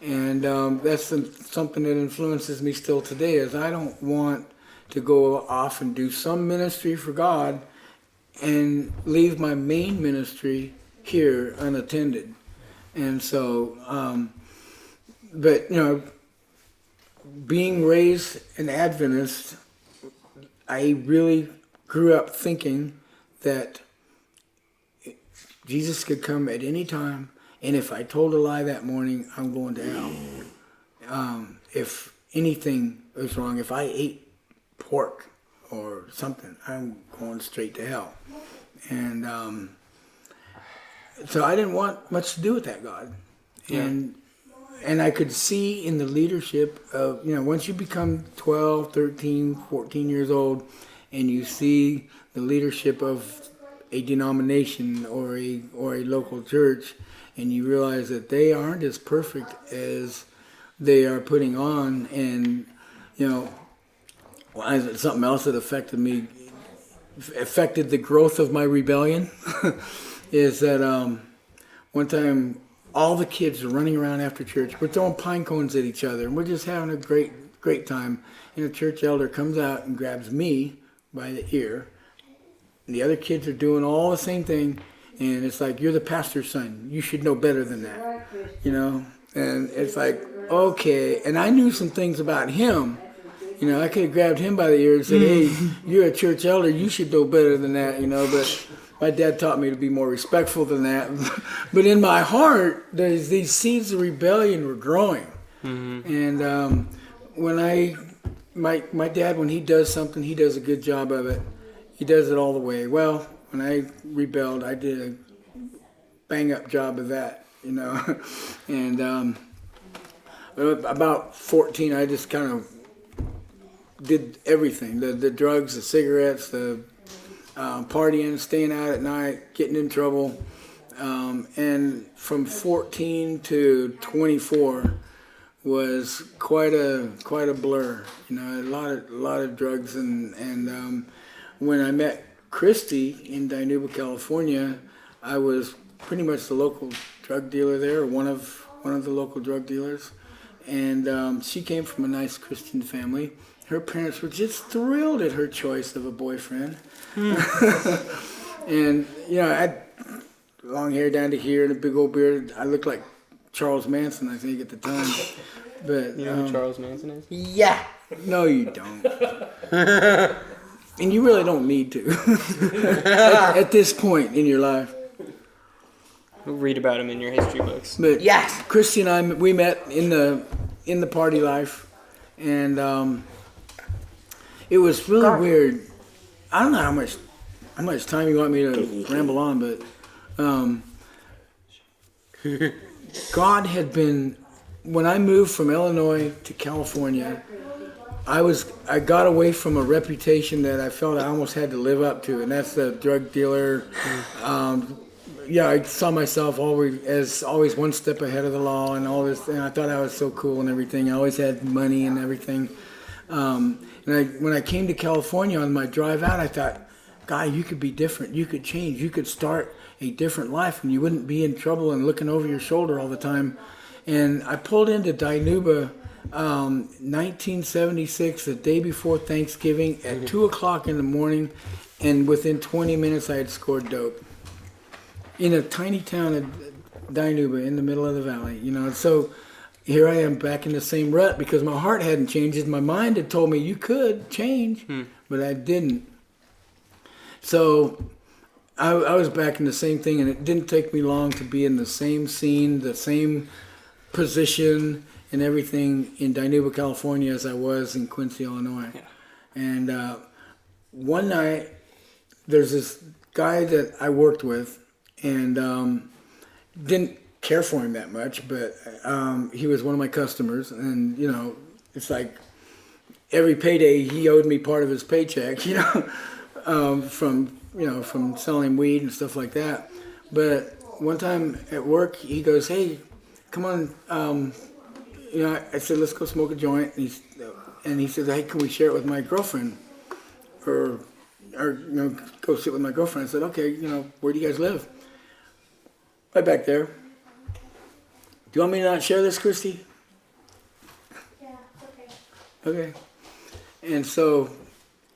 And that's something that influences me still today, is I don't want to go off and do some ministry for God and leave my main ministry here unattended. And so, but being raised an Adventist, I really grew up thinking that Jesus could come at any time, and if I told a lie that morning, I'm going to hell. if anything was wrong, if I ate pork or something, I'm going straight to hell. And so I didn't want much to do with that God. And I could see in the leadership of, once you become 12, 13, 14 years old, and you see the leadership of a denomination or a local church, and you realize that they aren't as perfect as they are putting on, and something else that affected the growth of my rebellion is that one time all the kids are running around after church. We're throwing pine cones at each other, and we're just having a great time. And a church elder comes out and grabs me by the ear. And the other kids are doing all the same thing, and it's like, you're the pastor's son. You should know better than that, And it's like, okay. And I knew some things about him. I could have grabbed him by the ear and said, hey, you're a church elder. You should know better than that, But my dad taught me to be more respectful than that. But in my heart, these seeds of rebellion were growing. Mm-hmm. And my dad, when he does something, he does a good job of it. He does it all the way. Well, when I rebelled, I did a bang-up job of that, And about 14, I just kind of did everything. The drugs, the cigarettes, the partying, staying out at night, getting in trouble. And from 14 to 24 was quite a blur. A lot of drugs and when I met Christy in Dinuba, California, I was pretty much the local drug dealer there, or one of the local drug dealers. And she came from a nice Christian family. Her parents were just thrilled at her choice of a boyfriend. And, I had long hair down to here and a big old beard. I looked like Charles Manson, I think, at the time. But you know who Charles Manson is? Yeah. No, you don't. And you really don't need to at this point in your life. We'll read about him in your history books. But Yes. Christy and we met in the party life, and it was really weird. I don't know how much time you want me to ramble on, but God had been, when I moved from Illinois to California, I got away from a reputation that I felt I almost had to live up to, and that's the drug dealer. I saw myself always one step ahead of the law and all this, and I thought I was so cool and everything. I always had money and everything. And when I came to California on my drive out, I thought, Guy, you could be different. You could change. You could start a different life, and you wouldn't be in trouble and looking over your shoulder all the time. And I pulled into Dinuba 1976, the day before Thanksgiving, at 2 o'clock in the morning, and within 20 minutes I had scored dope in a tiny town of Dinuba in the middle of the valley, So here I am back in the same rut because my heart hadn't changed. My mind had told me you could change, but I didn't. So I was back in the same thing, and it didn't take me long to be in the same scene, the same position and everything in Dinuba, California as I was in Quincy, Illinois. Yeah. And one night, there's this guy that I worked with, and didn't care for him that much, but he was one of my customers, and it's like every payday he owed me part of his paycheck, from selling weed and stuff like that. But one time at work, he goes, "Hey, come on." I said, "Let's go smoke a joint," and he said, "Hey, can we share it with my girlfriend, or go sit with my girlfriend?" I said, "Okay, where do you guys live?" Right back there. Do you want me to not share this, Christy? Yeah, okay. Okay. And so,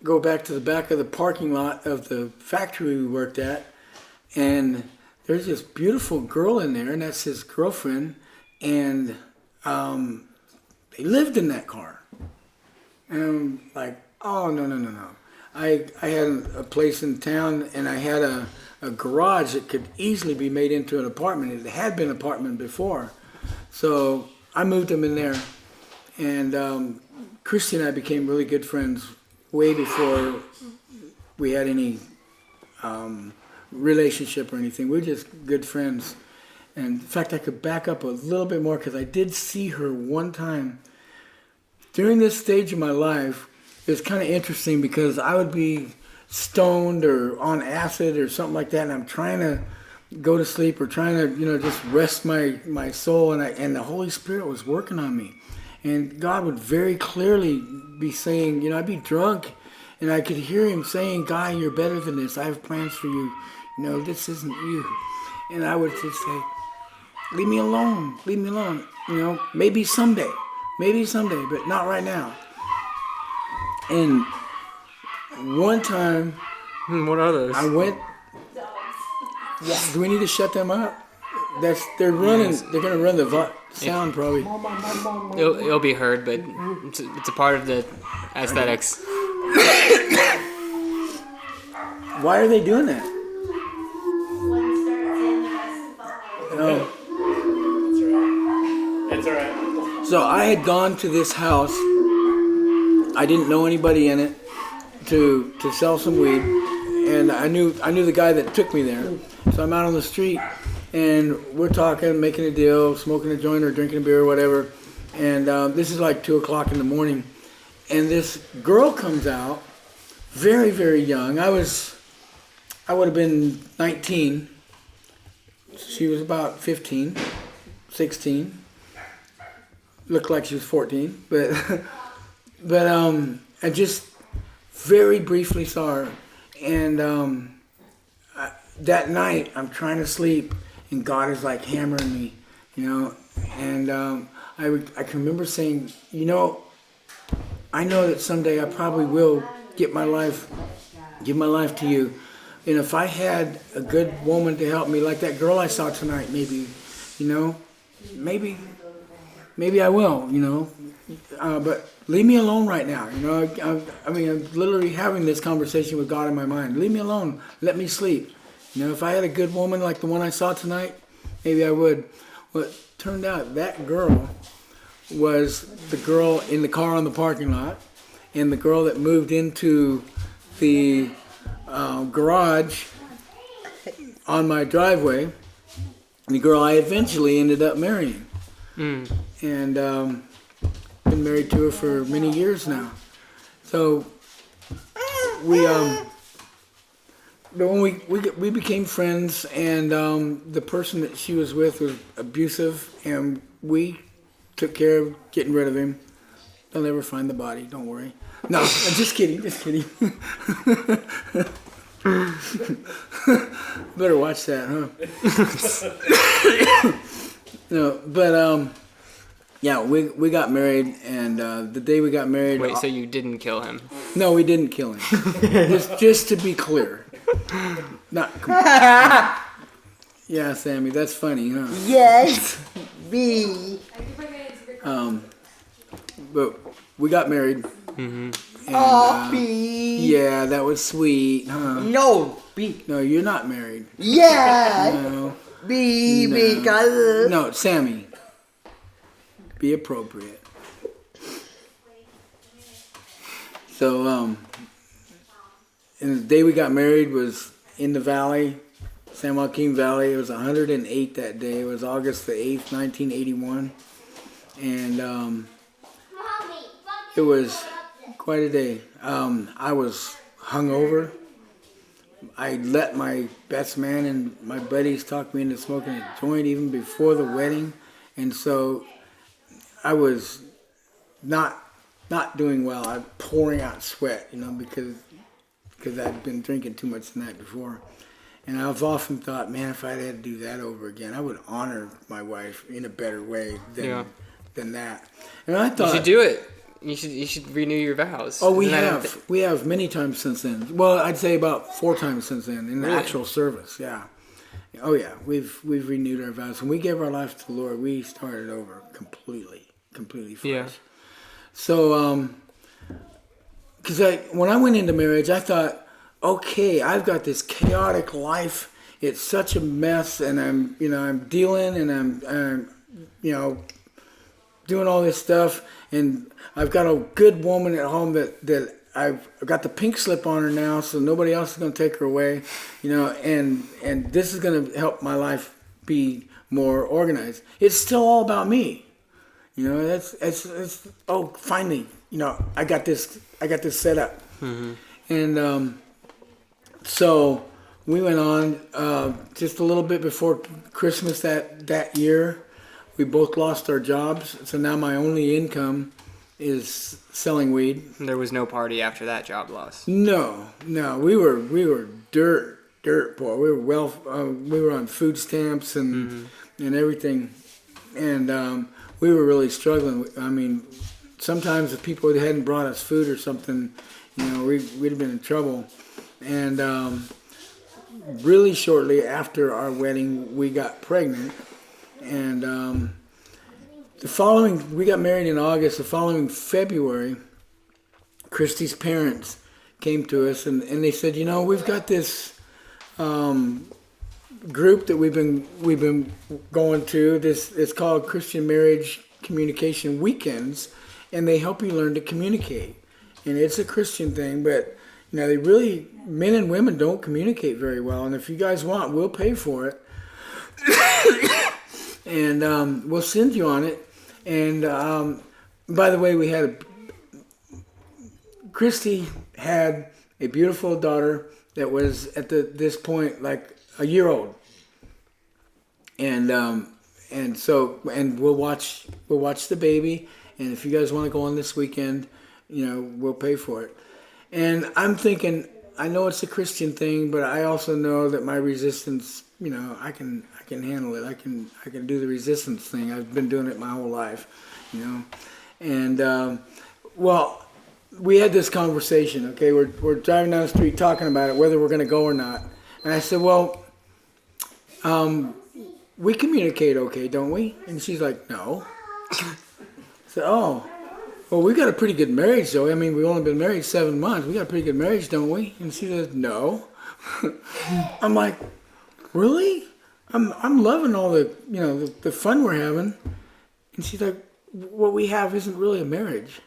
go back to the back of the parking lot of the factory we worked at, and there's this beautiful girl in there, and that's his girlfriend, and they lived in that car. And I'm like, oh, no. I had a place in town, and I had a garage that could easily be made into an apartment. It had been an apartment before. So I moved them in there. And Christy and I became really good friends way before we had any relationship or anything. We were just good friends. And in fact, I could back up a little bit more because I did see her one time. During this stage of my life, it was kind of interesting because I would be stoned or on acid or something like that, and I'm trying to go to sleep or trying to, just rest my soul, and the Holy Spirit was working on me. And God would very clearly be saying, I'd be drunk, and I could hear him saying, Guy, you're better than this. I have plans for you. This isn't you. And I would just say, leave me alone. Leave me alone. Maybe someday, but not right now. And one time, What are those? I went. Do we need to shut them up? They're running. They're gonna run the sound probably. It'll be heard, but it's a part of the aesthetics. Why are they doing that? One starts in, the rest follow. Oh. It's alright. So I had gone to this house. I didn't know anybody in it to sell some weed, and I knew the guy that took me there. So I'm out on the street, and we're talking, making a deal, smoking a joint or drinking a beer or whatever. And this is like 2 o'clock in the morning, and this girl comes out, very, very young. I would have been 19. She was about 15, 16. Looked like she was 14, but I just very briefly saw her, and that night I'm trying to sleep, and God is like hammering me, and I can remember saying, I know that someday I probably will give my life to you, and if I had a good woman to help me, like that girl I saw tonight, maybe I will, but leave me alone right now. I'm literally having this conversation with God in my mind. Leave me alone. Let me sleep. If I had a good woman like the one I saw tonight, maybe I would. Well, it turned out that girl was the girl in the car on the parking lot, and the girl that moved into the garage on my driveway, and the girl I eventually ended up marrying. And been married to her for many years now. So we became friends, and the person that she was with was abusive, and we took care of getting rid of him. They'll never find the body, don't worry. No, I'm just kidding. Better watch that, huh? No, but yeah, we got married, and the day we got married. Wait, so you didn't kill him? No, we didn't kill him. just to be clear. Not. Yeah, Sammy, that's funny, huh? Yes, B. But we got married. Mm-hmm. Oh, B. Yeah, that was sweet, huh? No, B. No, you're not married. Yeah. No. B, No. because. No, Sammy. Be appropriate. So, and the day we got married was in the valley, San Joaquin Valley. It was 108 that day. It was August the 8th, 1981. And it was quite a day. I was hungover. I let my best man and my buddies talk me into smoking a joint even before the wedding. And so I was not doing well. I'm pouring out sweat, because I'd been drinking too much the night before. And I've often thought, man, if I had to do that over again, I would honor my wife in a better way than that. And I thought, You should do it. You should renew your vows. oh, we have many times since then. Well, I'd say about 4 times since then in the Really? actual service. Yeah. Oh yeah, we've renewed our vows. When we gave our life to the Lord, we started over completely fresh. Yeah. So, because when I went into marriage, I thought, okay, I've got this chaotic life. It's such a mess, and I'm dealing, and I'm doing all this stuff, and I've got a good woman at home that I've got the pink slip on her now, so nobody else is going to take her away, and this is going to help my life be more organized. It's still all about me, it's oh, finally, I got this set up. And so we went on just a little bit before Christmas that year. We both lost our jobs, so now my only income is selling weed. There was no party after that job loss. No, we were dirt poor. We were we were on food stamps and everything, and we were really struggling. I mean, sometimes if people hadn't brought us food or something, we'd have been in trouble. And really shortly after our wedding, we got pregnant. And we got married in August. The following February, Christy's parents came to us and they said, we've got this group that we've been going to. It's called Christian Marriage Communication Weekends, and they help you learn to communicate. And it's a Christian thing, but they really, men and women don't communicate very well. And if you guys want, we'll pay for it. And we'll send you on it. And by the way, Christy had a beautiful daughter that was at this point like a year old. And we'll watch the baby. And if you guys want to go on this weekend, we'll pay for it. And I'm thinking, I know it's a Christian thing, but I also know that my resistance, I can handle it. I can do the resistance thing. I've been doing it my whole life, And well, we had this conversation. Okay, we're driving down the street talking about it, whether we're going to go or not. And I said, well, we communicate okay, don't we? And she's like, no. I said, oh. Well, we got a pretty good marriage, though. I mean, we've only been married 7 months. We got a pretty good marriage, don't we? And she says, no. I'm like, really? I'm loving all the fun we're having. And she's like, what we have isn't really a marriage.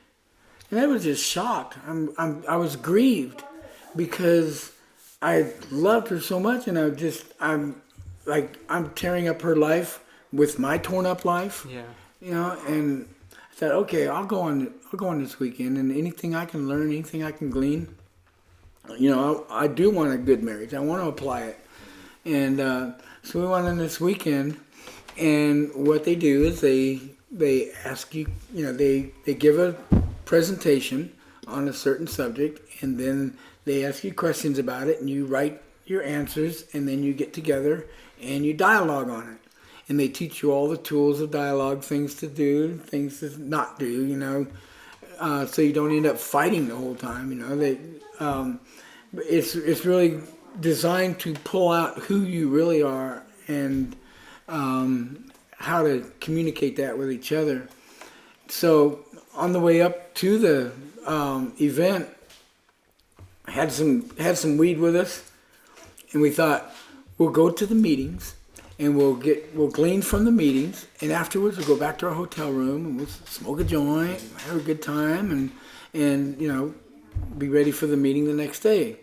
And I was just shocked. I was grieved because I loved her so much, and I'm tearing up her life with my torn up life. Yeah. And I said, okay, I'll go on this weekend, and anything I can learn, anything I can glean, I do want a good marriage. I want to apply it. And so we went on this weekend, and what they do is they ask you, they give a presentation on a certain subject, and then they ask you questions about it, and you write your answers, and then you get together and you dialogue on it. And they teach you all the tools of dialogue, things to do, things to not do, so you don't end up fighting the whole time, It's really designed to pull out who you really are and how to communicate that with each other. So on the way up to the event, I had some weed with us, and we thought we'll go to the meetings. And we'll glean from the meetings, and afterwards we'll go back to our hotel room and we'll smoke a joint, have a good time, and be ready for the meeting the next day.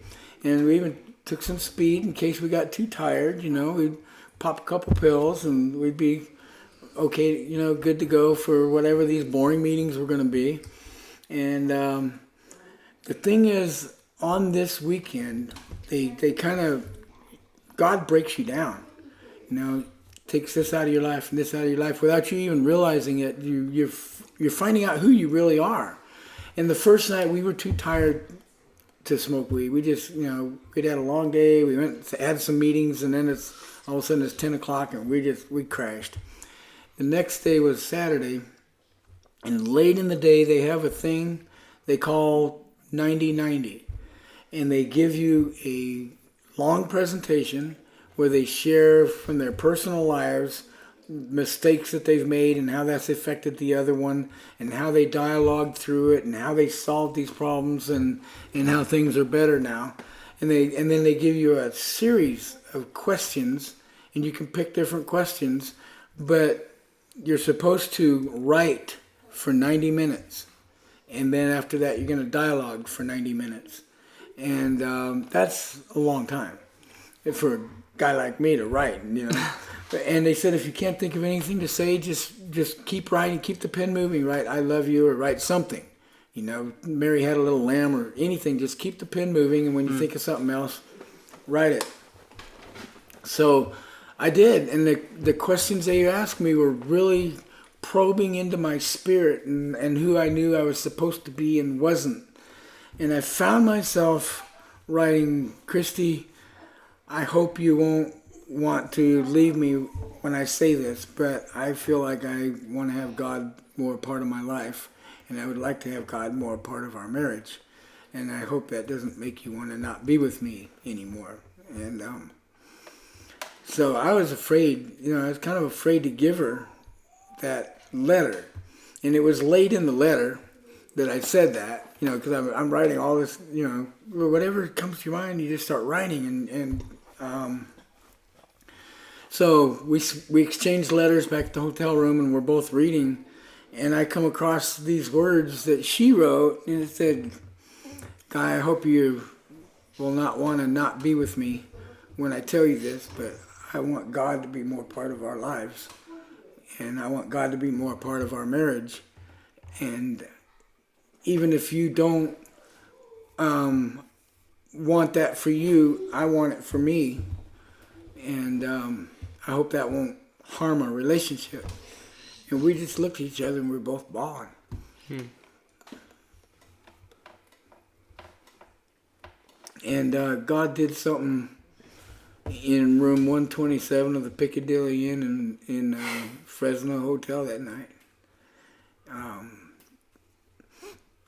And we even took some speed in case we got too tired. We'd pop a couple pills and we'd be okay, good to go for whatever these boring meetings were going to be. And the thing is, on this weekend, they kind of, God breaks you down. Takes this out of your life and this out of your life without you even realizing it. You're finding out who you really are. And the first night we were too tired to smoke weed. We just, we'd had a long day. We had some meetings, and then all of a sudden it's 10 o'clock and we crashed. The next day was Saturday, and late in the day they have a thing they call 90-90, and they give you a long presentation where they share from their personal lives mistakes that they've made and how that's affected the other one, and how they dialogued through it, and how they solved these problems, and how things are better now. And then they give you a series of questions, and you can pick different questions, but you're supposed to write for 90 minutes. And then after that, you're going to dialogue for 90 minutes. And that's a long time for a guy like me to write, you know. And they said if you can't think of anything to say, just keep writing, keep the pen moving, write I love you or write something. You know, Mary had a little lamb or anything, just keep the pen moving, and when you think of something else, write it. So I did, and the questions that you asked me were really probing into my spirit and who I knew I was supposed to be and wasn't. And I found myself writing, Christy, I hope you won't want to leave me when I say this, but I feel like I want to have God more a part of my life, and I would like to have God more a part of our marriage. And I hope that doesn't make you want to not be with me anymore. And so I was afraid, you know, I was kind of afraid to give her that letter. And it was late in the letter that I said that, you know, because I'm writing all this, you know, whatever comes to your mind, you just start writing. So we exchanged letters back at the hotel room, and we're both reading. And I come across these words that she wrote, and it said, Guy, I hope you will not want to not be with me when I tell you this, but I want God to be more part of our lives. And I want God to be more part of our marriage. And even if you don't want that for you, I want it for me. And I hope that won't harm our relationship. And we just looked at each other and we were both bawling. And God did something in room 127 of the Piccadilly Inn in Fresno Hotel that night.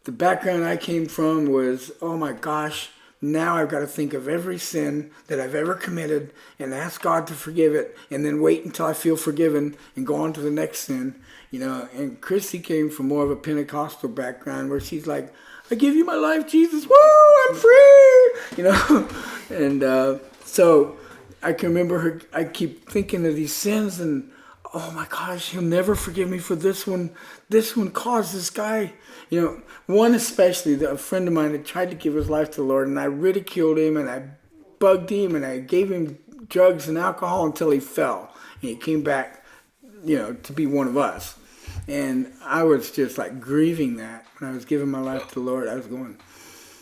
The background I came from was, oh my gosh, now I've got to think of every sin that I've ever committed and ask God to forgive it, and then wait until I feel forgiven and go on to the next sin. You know, and Christy came from more of a Pentecostal background where she's like, I give you my life, Jesus. Woo, I'm free. You know, and so I can remember her. I keep thinking of these sins, and oh my gosh, he'll never forgive me for this one. This one caused this guy. You know, one especially, a friend of mine had tried to give his life to the Lord, and I ridiculed him, and I bugged him, and I gave him drugs and alcohol until he fell, and he came back, you know, to be one of us. And I was just like grieving that when I was giving my life to the Lord. I was going,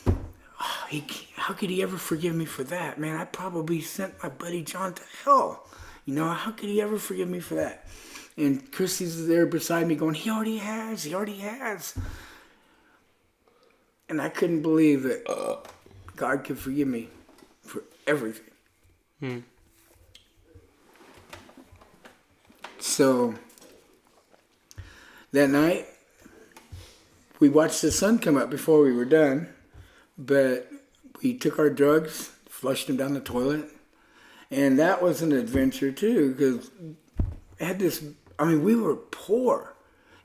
oh, how could he ever forgive me for that? Man, I probably sent my buddy John to hell. You know, how could he ever forgive me for that? And Christy's there beside me going, he already has. And I couldn't believe that God could forgive me for everything. So that night, we watched the sun come up before we were done, but we took our drugs, flushed them down the toilet, and that was an adventure too, because we were poor,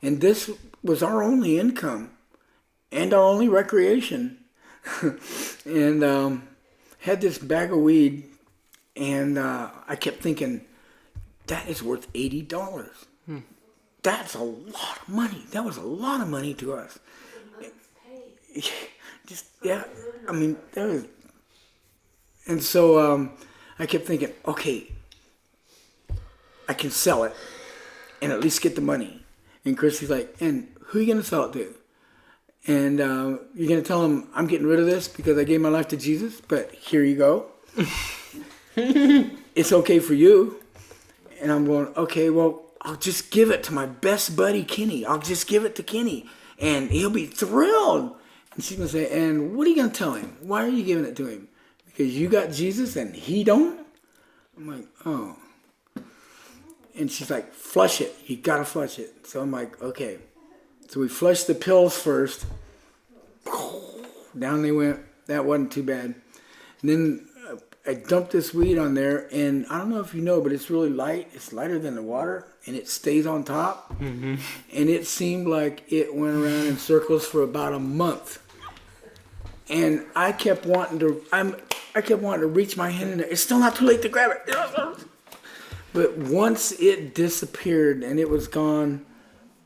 and this was our only income and our only recreation. And had this bag of weed, and I kept thinking, that is worth $80. That's a lot of money. That was a lot of money to us. That was. And so I kept thinking, okay, I can sell it and at least get the money. And Christy's like, and who are you going to sell it to? And you're going to tell him I'm getting rid of this because I gave my life to Jesus, but here you go. It's okay for you. And I'm going, okay, well, I'll just give it to my best buddy, Kenny. I'll just give it to Kenny, and he'll be thrilled. And she's going to say, and what are you going to tell him? Why are you giving it to him? Because you got Jesus and he don't? I'm like, oh. And she's like, flush it. You got to flush it. So I'm like, okay. So we flushed the pills first. Down they went. That wasn't too bad. And then I dumped this weed on there, and I don't know if you know, but it's really light. It's lighter than the water, and it stays on top. Mm-hmm. And it seemed like it went around in circles for about a month. And I kept wanting to reach my hand in there. It's still not too late to grab it. But once it disappeared and it was gone,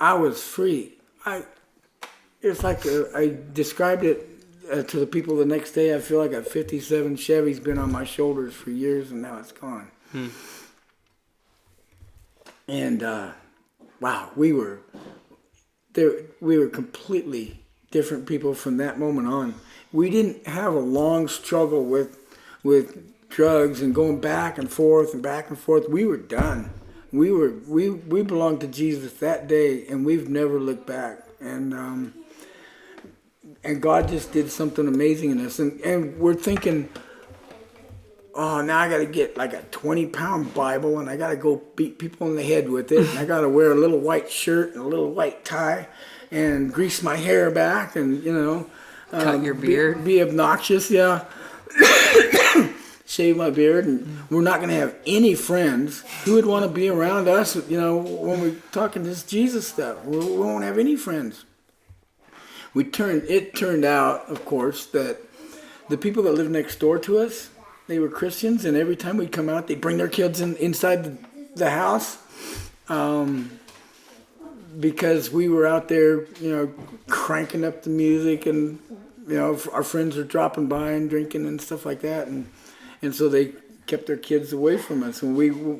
I was free. it's like I described it to the people the next day. I feel like a '57 Chevy's been on my shoulders for years, and now it's gone. And wow, we were there. We were completely different people from that moment on. We didn't have a long struggle with drugs and going back and forth and back and forth. We were done. We belonged to Jesus that day, and we've never looked back. And God just did something amazing in us. And we're thinking, oh, now I got to get like a 20-pound Bible, and I got to go beat people in the head with it. And I got to wear a little white shirt and a little white tie, and grease my hair back, and Cut your beard. Be obnoxious, yeah. Shave my beard, and we're not going to have any friends. Who would want to be around us, when we're talking this Jesus stuff? We won't have any friends. It turned out, of course, that the people that lived next door to us, they were Christians, and every time we'd come out, they'd bring their kids inside the house, because we were out there, cranking up the music, and our friends are dropping by and drinking and stuff like that, and so they kept their kids away from us. When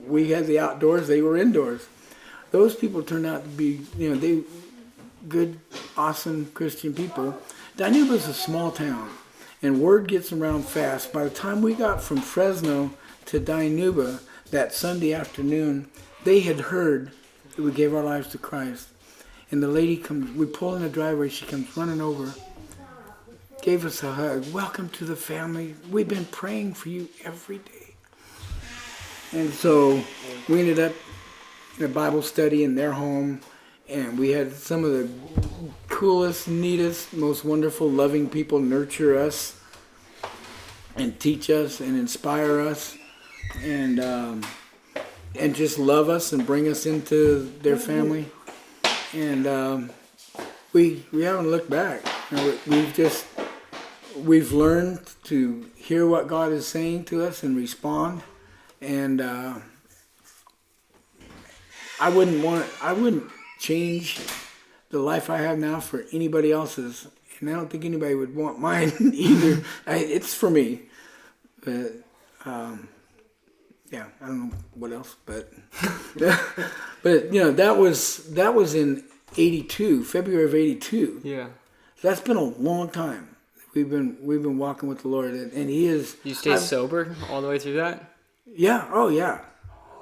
we had the outdoors, they were indoors. Those people turned out to be, they good, awesome Christian people. Dinuba's a small town, and word gets around fast. By the time we got from Fresno to Dinuba that Sunday afternoon, they had heard that we gave our lives to Christ. And the lady comes, we pull in the driveway, she comes running over, gave us a hug. Welcome to the family. We've been praying for you every day. And so we ended up in a Bible study in their home, and we had some of the coolest, neatest, most wonderful, loving people nurture us and teach us and inspire us and just love us and bring us into their family. And we haven't looked back. We've learned to hear what God is saying to us and respond. And I wouldn't change the life I have now for anybody else's, and I don't think anybody would want mine either. It's for me, but yeah, I don't know what else, but but that was in '82, February of '82. Yeah. So that's been a long time. We've been walking with the Lord, and He is. You stay sober all the way through that? Yeah. Oh yeah.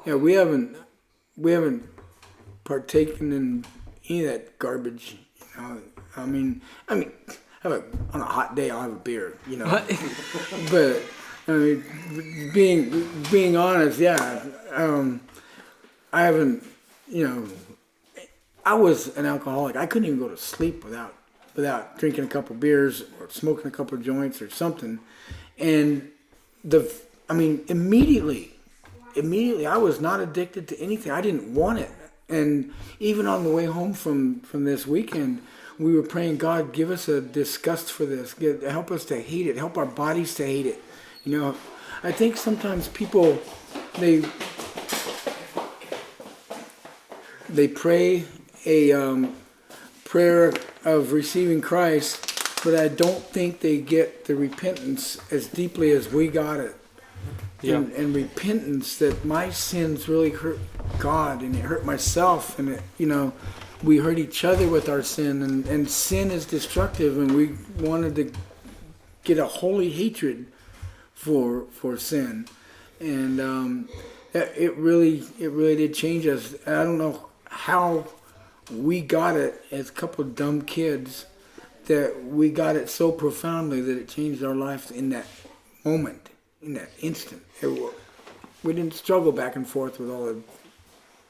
Yeah. We haven't partaken in any of that garbage. I mean, on a hot day I'll have a beer. But I mean, being honest, yeah. I haven't. I was an alcoholic. I couldn't even go to sleep without drinking a couple beers or smoking a couple joints or something. And immediately I was not addicted to anything. I didn't want it. And even on the way home from this weekend, we were praying, God, give us a disgust for this. Help us to hate it. Help our bodies to hate it. I think sometimes people, they pray a prayer of receiving Christ, but I don't think they get the repentance as deeply as we got it. Yeah. And repentance that my sins really hurt God, and it hurt myself, and we hurt each other with our sin, and sin is destructive, and we wanted to get a holy hatred for sin, and it really did change us. I don't know how we got it as a couple of dumb kids, that we got it so profoundly that it changed our lives in that moment, in that instant. We didn't struggle back and forth with all the...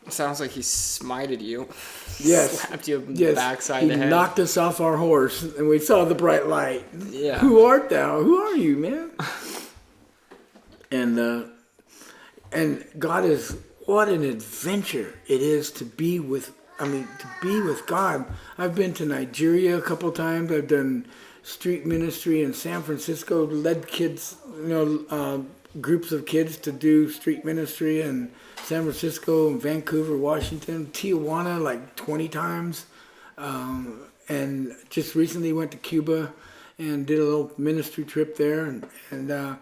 It sounds like he smited you. Yes. Slapped you in the backside of the head. He knocked us off our horse, and we saw the bright light. Yeah. Who art thou? Who are you, man? And God is... What an adventure it is to be with God. I've been to Nigeria a couple times. I've done street ministry in San Francisco, led kids, groups of kids to do street ministry in San Francisco, Vancouver, Washington, Tijuana like 20 times. And just recently went to Cuba and did a little ministry trip there, and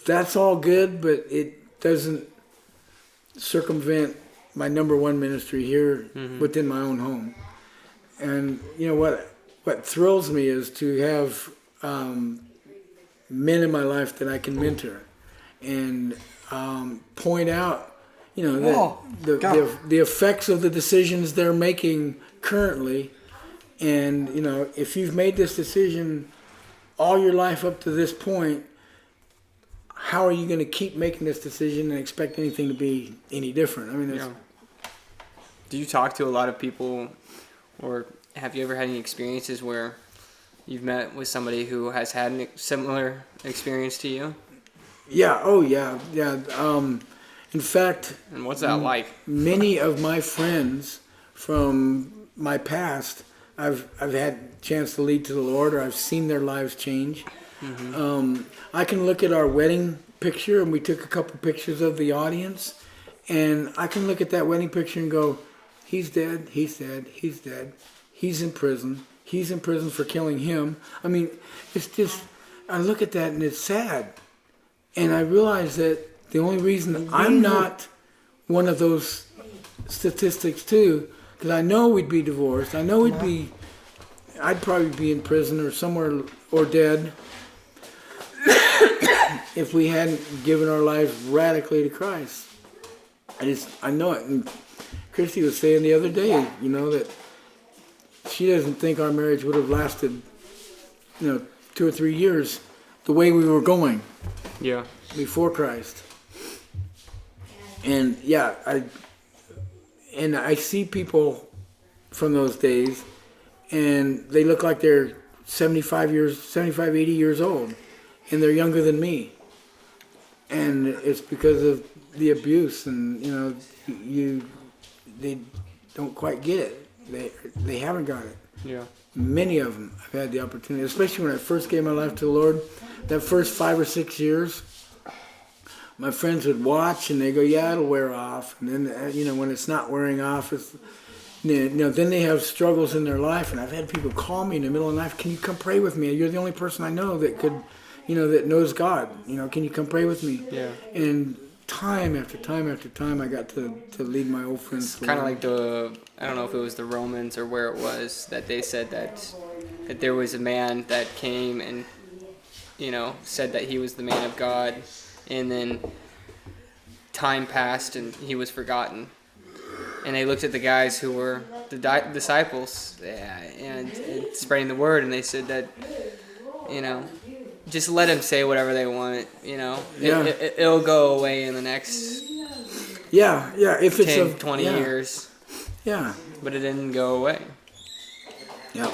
that's all good, but it doesn't circumvent my number one ministry here within my own home. And you know what thrills me is to have men in my life that I can mentor and point out, you know, that the effects of the decisions they're making currently. And you know, if you've made this decision all your life up to this point, how are you going to keep making this decision and expect anything to be any different? I mean, Yeah. Do you talk to a lot of people, or have you ever had any experiences where you've met with somebody who has had a similar experience to you? yeah, oh yeah, yeah. In fact, And what's that like? many of my friends from my past, I've had a chance to lead to the Lord, or I've seen their lives change. I can look at our wedding picture, and we took a couple pictures of the audience, and I can look at that wedding picture and go, he's dead, he's dead, he's dead, he's in prison for killing him. I mean, it's just, I look at that and it's sad. And I realize that the only reason I'm not one of those statistics too, because I know we'd be divorced, I know I'd probably be in prison or somewhere, or dead, if we hadn't given our lives radically to Christ. I know it. And Christy was saying the other day, you know, that she doesn't think our marriage would have lasted, you know, 2 or 3 years the way we were going Yeah. before Christ. And yeah, I see people from those days, and they look like they're 75, 80 years old, and they're younger than me. And it's because of the abuse, and you know, they don't quite get it. They haven't got it. Yeah. Many of them I've had the opportunity, especially when I first gave my life to the Lord. That first 5 or 6 years, my friends would watch and they go, "Yeah, it'll wear off." And then you know, when it's not wearing off, it's, you know, then they have struggles in their life. And I've had people call me in the middle of the night, "Can you come pray with me? You're the only person I know that could, you know, that knows God. You know, can you come pray with me?" Yeah. And time after time after time, I got to lead my old friends. It's kind of like I don't know if it was the Romans or where it was, that they said that there was a man that came and, you know, said that he was the man of God, and then time passed and he was forgotten. And they looked at the guys who were the disciples and spreading the word, and they said that, you know, just let them say whatever they want, you know. Yeah. It'll go away in the next yeah. If it's 10, 20 yeah. years. Yeah. But it didn't go away. Yeah.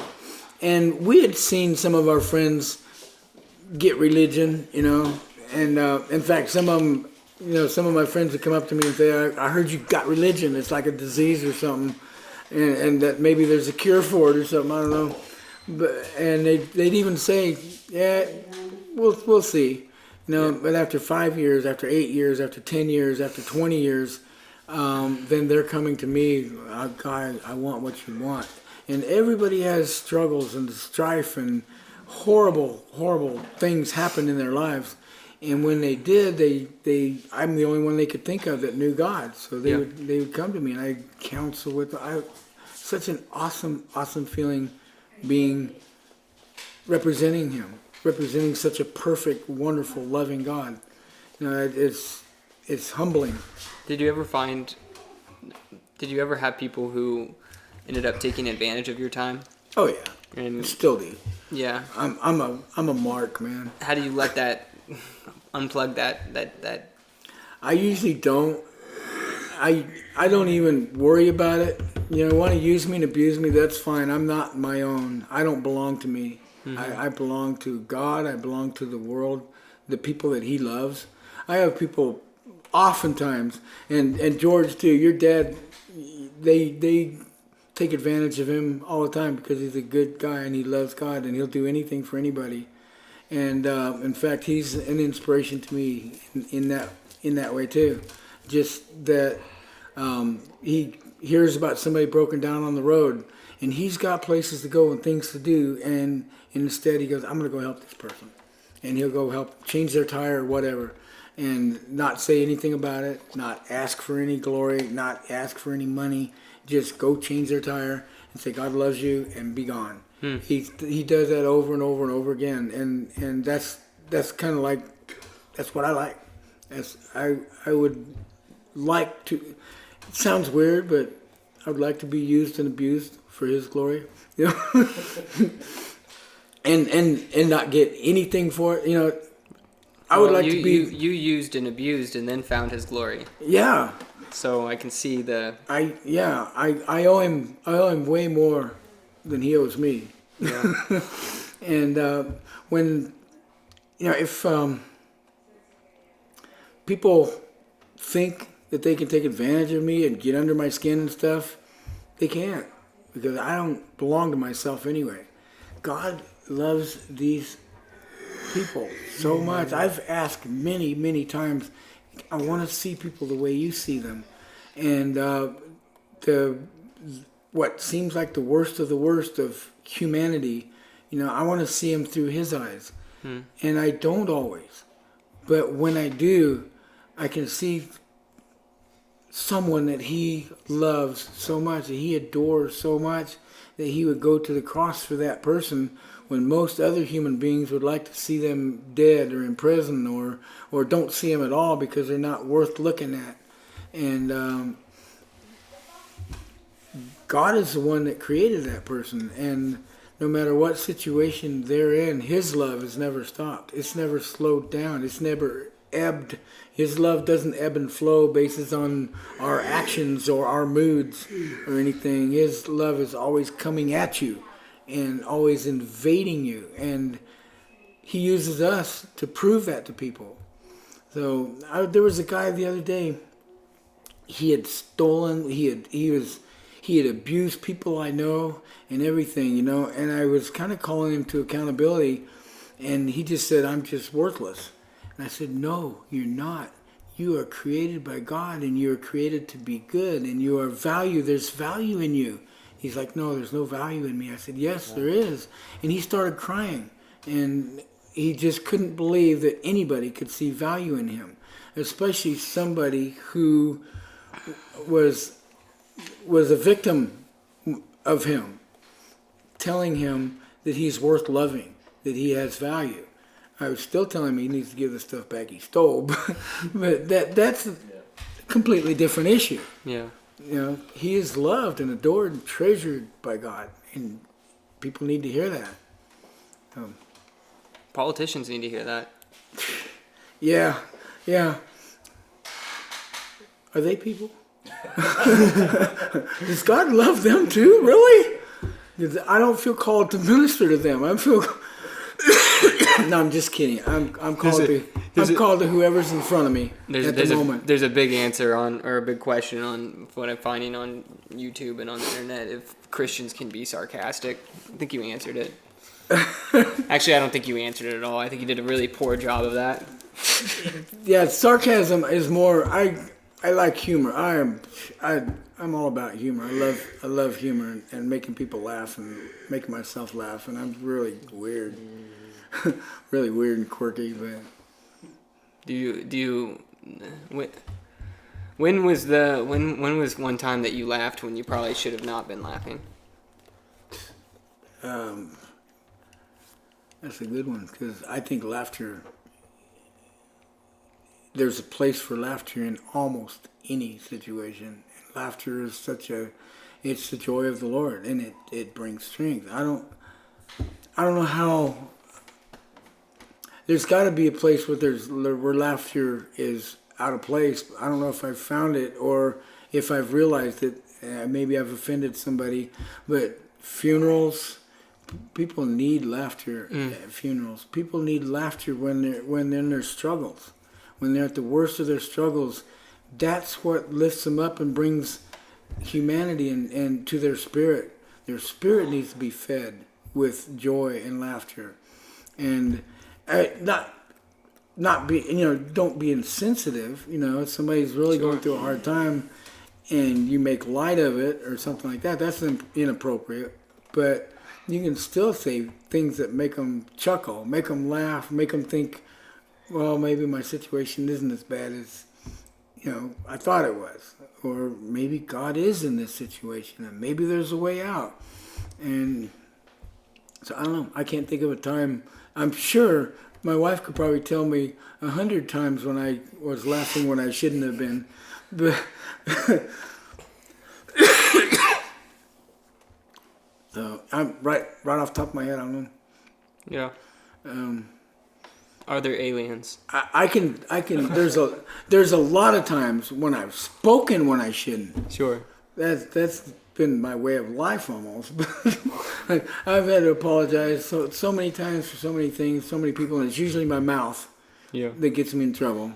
And we had seen some of our friends get religion, you know, and in fact, some of them, you know, some of my friends would come up to me and say, I heard you got religion. It's like a disease or something, and that maybe there's a cure for it or something. I don't know. And they'd even say, "Yeah, we'll see." You know, but after 5 years, after 8 years, after 10 years, after 20 years, then they're coming to me, "God, I want what you want." And everybody has struggles and strife and horrible, horrible things happen in their lives. And when they did, I'm the only one they could think of that knew God. So they would come to me and I'd counsel with them. Such an awesome feeling being representing Him, representing such a perfect, wonderful, loving God. You know, it's humbling. Did you ever have people who ended up taking advantage of your time? Oh yeah, And still do. yeah, I'm a mark, man. how do you let that unplug that? I usually don't. I don't even worry about it. You know, want to use me and abuse me, that's fine. I'm not my own. I don't belong to me. I belong to God. I belong to the world, the people that He loves. I have people oftentimes, and George too, your dad, they take advantage of him all the time because he's a good guy and he loves God and he'll do anything for anybody. And in fact, he's an inspiration to me in that way too. Just that He hears about somebody broken down on the road, and he's got places to go and things to do, and instead he goes, I'm going to go help this person. And he'll go help change their tire or whatever, and not say anything about it, not ask for any glory, not ask for any money, just go change their tire and say, God loves you, and be gone. He does that over and over and over again, and that's kind of like, that's what I like. I would like to, it sounds weird, but I would like to be used and abused for His glory, you know, and not get anything for it, you know. I would like to be. You used and abused and then found His glory. Yeah. So I can see the. I owe him way more than he owes me. Yeah. And when, you know, if people think that they can take advantage of me and get under my skin and stuff, they can't, because I don't belong to myself anyway. God loves these people so much. I've asked many, many times, I want to see people the way you see them. And what seems like the worst of humanity, you know, I want to see them through His eyes. And I don't always. But when I do, I can see someone that He loves so much, that He adores so much, that He would go to the cross for that person, when most other human beings would like to see them dead or in prison, or don't see them at all because they're not worth looking at. And God is the one that created that person, and no matter what situation they're in, His love has never stopped. It's never slowed down. It's never ebbed. His love doesn't ebb and flow based on our actions or our moods or anything. His love is always coming at you and always invading you, and He uses us to prove that to people. So there was a guy the other day. He had stolen. He had abused people I know and everything, you know. And I was kind of calling him to accountability, and he just said, "I'm just worthless." And I said, "No, you're not. You are created by God, and you are created to be good, and you are valued. There's value in you." He's like, "No, there's no value in me." I said, "Yes, there is." And he started crying, and he just couldn't believe that anybody could see value in him, especially somebody who was a victim of him, telling him that he's worth loving, that he has value. I was still telling him he needs to give the stuff back he stole, but that's a completely different issue. Yeah. You know, he is loved and adored and treasured by God, and people need to hear that. Politicians need to hear that. Yeah. Are they people? Does God love them too? Really? I don't feel called to minister to them. I feel. No, I'm just kidding. I'm called to whoever's in front of me at the moment. There's a big answer or a big question on what I'm finding on YouTube and on the internet. If Christians can be sarcastic, I think you answered it. Actually, I don't think you answered it at all. I think you did a really poor job of that. Yeah, sarcasm is more. I like humor. I'm all about humor. I love humor and making people laugh and making myself laugh. And I'm really weird, really weird and quirky. But when was one time that you laughed when you probably should have not been laughing? That's a good one, because I think laughter. There's a place for laughter in almost any situation. Laughter is it's the joy of the Lord, and it brings strength. I don't know how. There's got to be a place where laughter is out of place. I don't know if I've found it or if I've realized it. Maybe I've offended somebody, but funerals. People need laughter at funerals. People need laughter when they're in their struggles. When they're at the worst of their struggles, that's what lifts them up and brings humanity and to their spirit. Their spirit needs to be fed with joy and laughter, and not be, don't be insensitive. If somebody's really going through a hard time, and you make light of it or something like that, that's inappropriate. But you can still say things that make them chuckle, make them laugh, make them think, well, maybe my situation isn't as bad as, I thought it was. Or maybe God is in this situation and maybe there's a way out. And so I don't know. I can't think of a time. I'm sure my wife could probably tell me 100 times when I was laughing when I shouldn't have been. But so I'm right off the top of my head, I don't know. Yeah. Are there aliens? I can. There's a lot of times when I've spoken when I shouldn't. Sure. That's been my way of life almost. I've had to apologize so many times for so many things, so many people, and it's usually my mouth that gets me in trouble.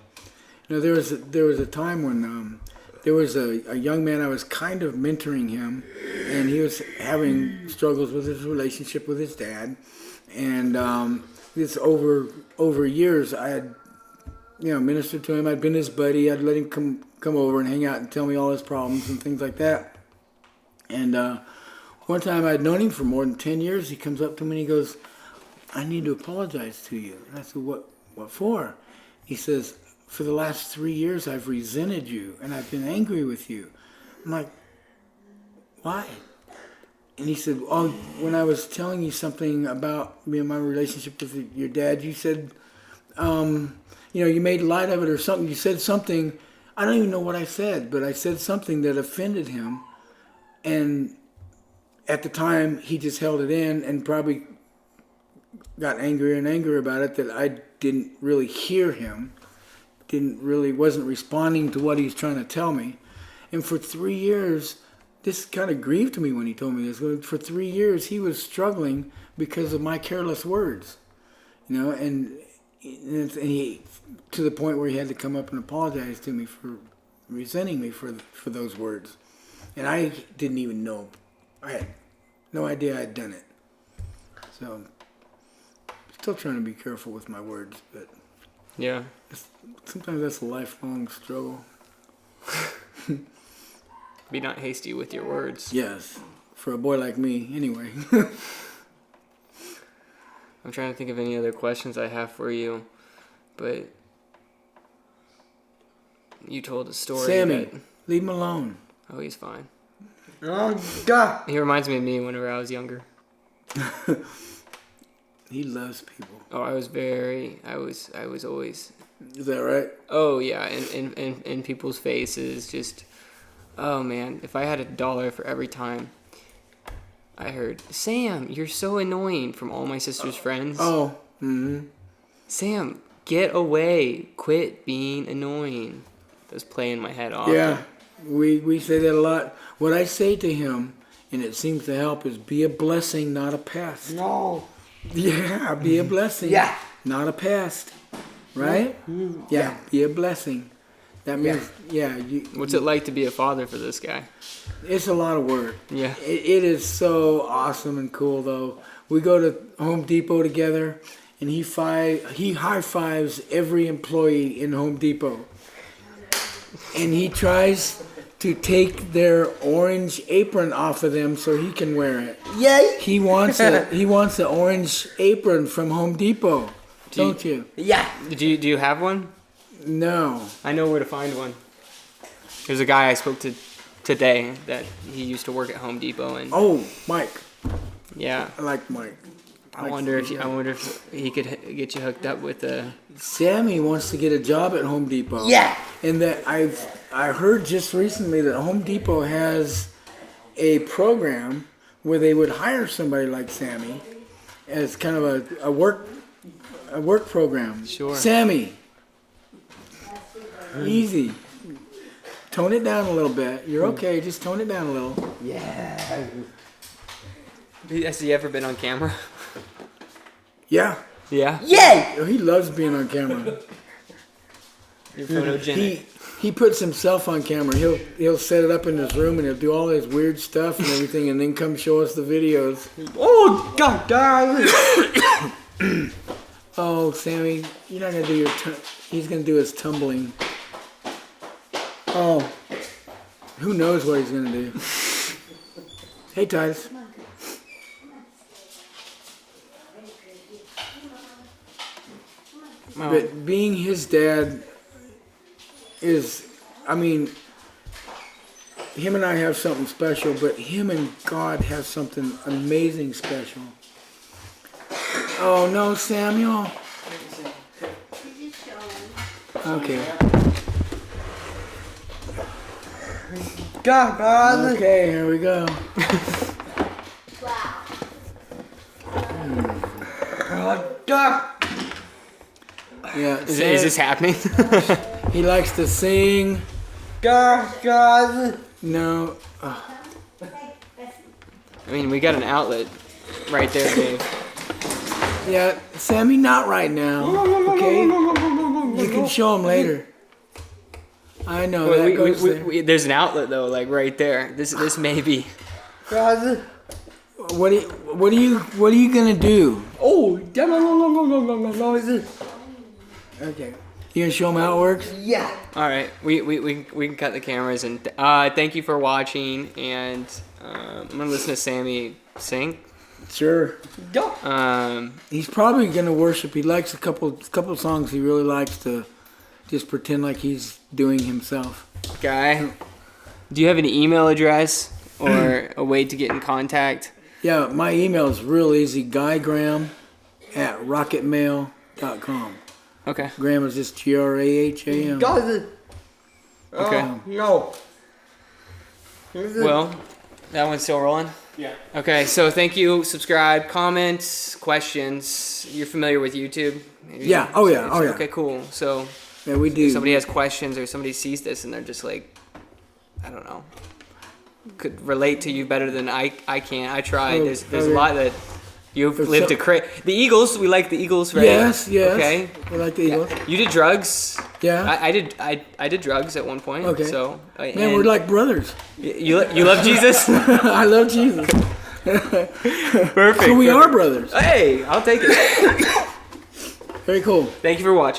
There was a time when there was a young man, I was kind of mentoring him, and he was having struggles with his relationship with his dad, and this over years I had ministered to him. I'd been his buddy. I'd let him come over and hang out and tell me all his problems and things like that. And one time I'd known him for more than 10 years. He comes up to me and he goes, "I need to apologize to you." And I said, "What for?" He says, "For the last 3 years I've resented you and I've been angry with you." I'm like, "Why?" And he said, "Oh, when I was telling you something about me and my relationship with your dad, you said, you made light of it or something. You said something, I don't even know what I said, but I said something that offended him. And at the time, he just held it in and probably got angrier and angrier about it, that I didn't really hear him, wasn't responding to what he was trying to tell me. And for 3 years, this kind of grieved me when he told me this. For 3 years, he was struggling because of my careless words, and he, to the point where he had to come up and apologize to me for resenting me for those words. And I didn't even know. I had no idea I had done it. So, still trying to be careful with my words, but Yeah. sometimes that's a lifelong struggle. Be not hasty with your words. Yes, for a boy like me, anyway. I'm trying to think of any other questions I have for you, but you told a story. Sammy, leave him alone. Oh, he's fine. Oh, God. He reminds me of me whenever I was younger. He loves people. Oh, I was always. Is that right? Oh yeah, in people's faces, just. Oh man, if I had $1 for every time I heard, "Sam, you're so annoying," from all my sister's friends. Oh, mm-hmm. Sam, get away. Quit being annoying. Those play in my head often. Yeah, we say that a lot. What I say to him, and it seems to help, is be a blessing, not a pest. No. Yeah, be a blessing. Yeah. Not a pest. Right? Yeah, be a blessing. That means, What's it like to be a father for this guy? It's a lot of work. Yeah. It is so awesome and cool, though. We go to Home Depot together, and he high fives every employee in Home Depot. And he tries to take their orange apron off of them so he can wear it. Yay. He wants it. He wants the orange apron from Home Depot. Don't you? Yeah. Do you have one? No. I know where to find one. There's a guy I spoke to today that he used to work at Home Depot, and Oh, Mike. yeah, I like Mike. I wonder if he could get you hooked up with a. Sammy wants to get a job at Home Depot. Yeah. And that I heard just recently that Home Depot has a program where they would hire somebody like Sammy as kind of a work program. Sure. Sammy. Easy. Tone it down a little bit. You're okay. Just tone it down a little. Yeah. Has he ever been on camera? Yeah. Yeah. Yay. He loves being on camera. You're photogenic. He puts himself on camera. He'll set it up in his room and he'll do all his weird stuff and everything, and then come show us the videos. Oh, God, darling. Oh, Sammy, you're not gonna do he's gonna do his tumbling. Oh, Who knows what he's gonna do? Hey, Titus. Well, But being his dad is, I mean, him and I have something special, but him and God have something amazing special. Oh no, Samuel. He's just showing. Okay. God, brother. Okay, here we go. Wow. Oh, God. Yeah. is this happening? He likes to sing. God. No. I mean, we got an outlet right there, Dave. Yeah, Sammy, not right now. Okay. You can show him later. I know that goes there. There's an outlet though, like right there. This may be. God. What are you gonna do? Oh, damn. No, is it? Okay. You gonna show him how it works? Yeah. All right, we can cut the cameras and thank you for watching. And I'm gonna listen to Sammy sing. Sure. Go. He's probably gonna worship. He likes a couple songs. He really likes to just pretend like he's doing himself. Guy, do you have an email address or a way to get in contact? Yeah, my email is real easy. GuyGraham@rocketmail.com. Okay. Graham is just Graham. God. Okay. No. Well, that one's still rolling? Yeah. Okay, so thank you. Subscribe, comments, questions. You're familiar with YouTube? Maybe? Yeah. Oh, yeah. Oh, yeah. Okay, cool. So Yeah, we do. if somebody has questions or somebody sees this and they're just like, I don't know, could relate to you better than I can. I tried. Oh, There's a okay. lot that you've For lived some- to create. The Eagles, we like the Eagles, right? Yes. Okay. We like the Eagles. You did drugs. Yeah. I did drugs at one point. Okay. So Man, we're like brothers. you love Jesus. I love Jesus. Perfect. So we perfect. are brothers. Hey, I'll take it. Very cool. Thank you for watching.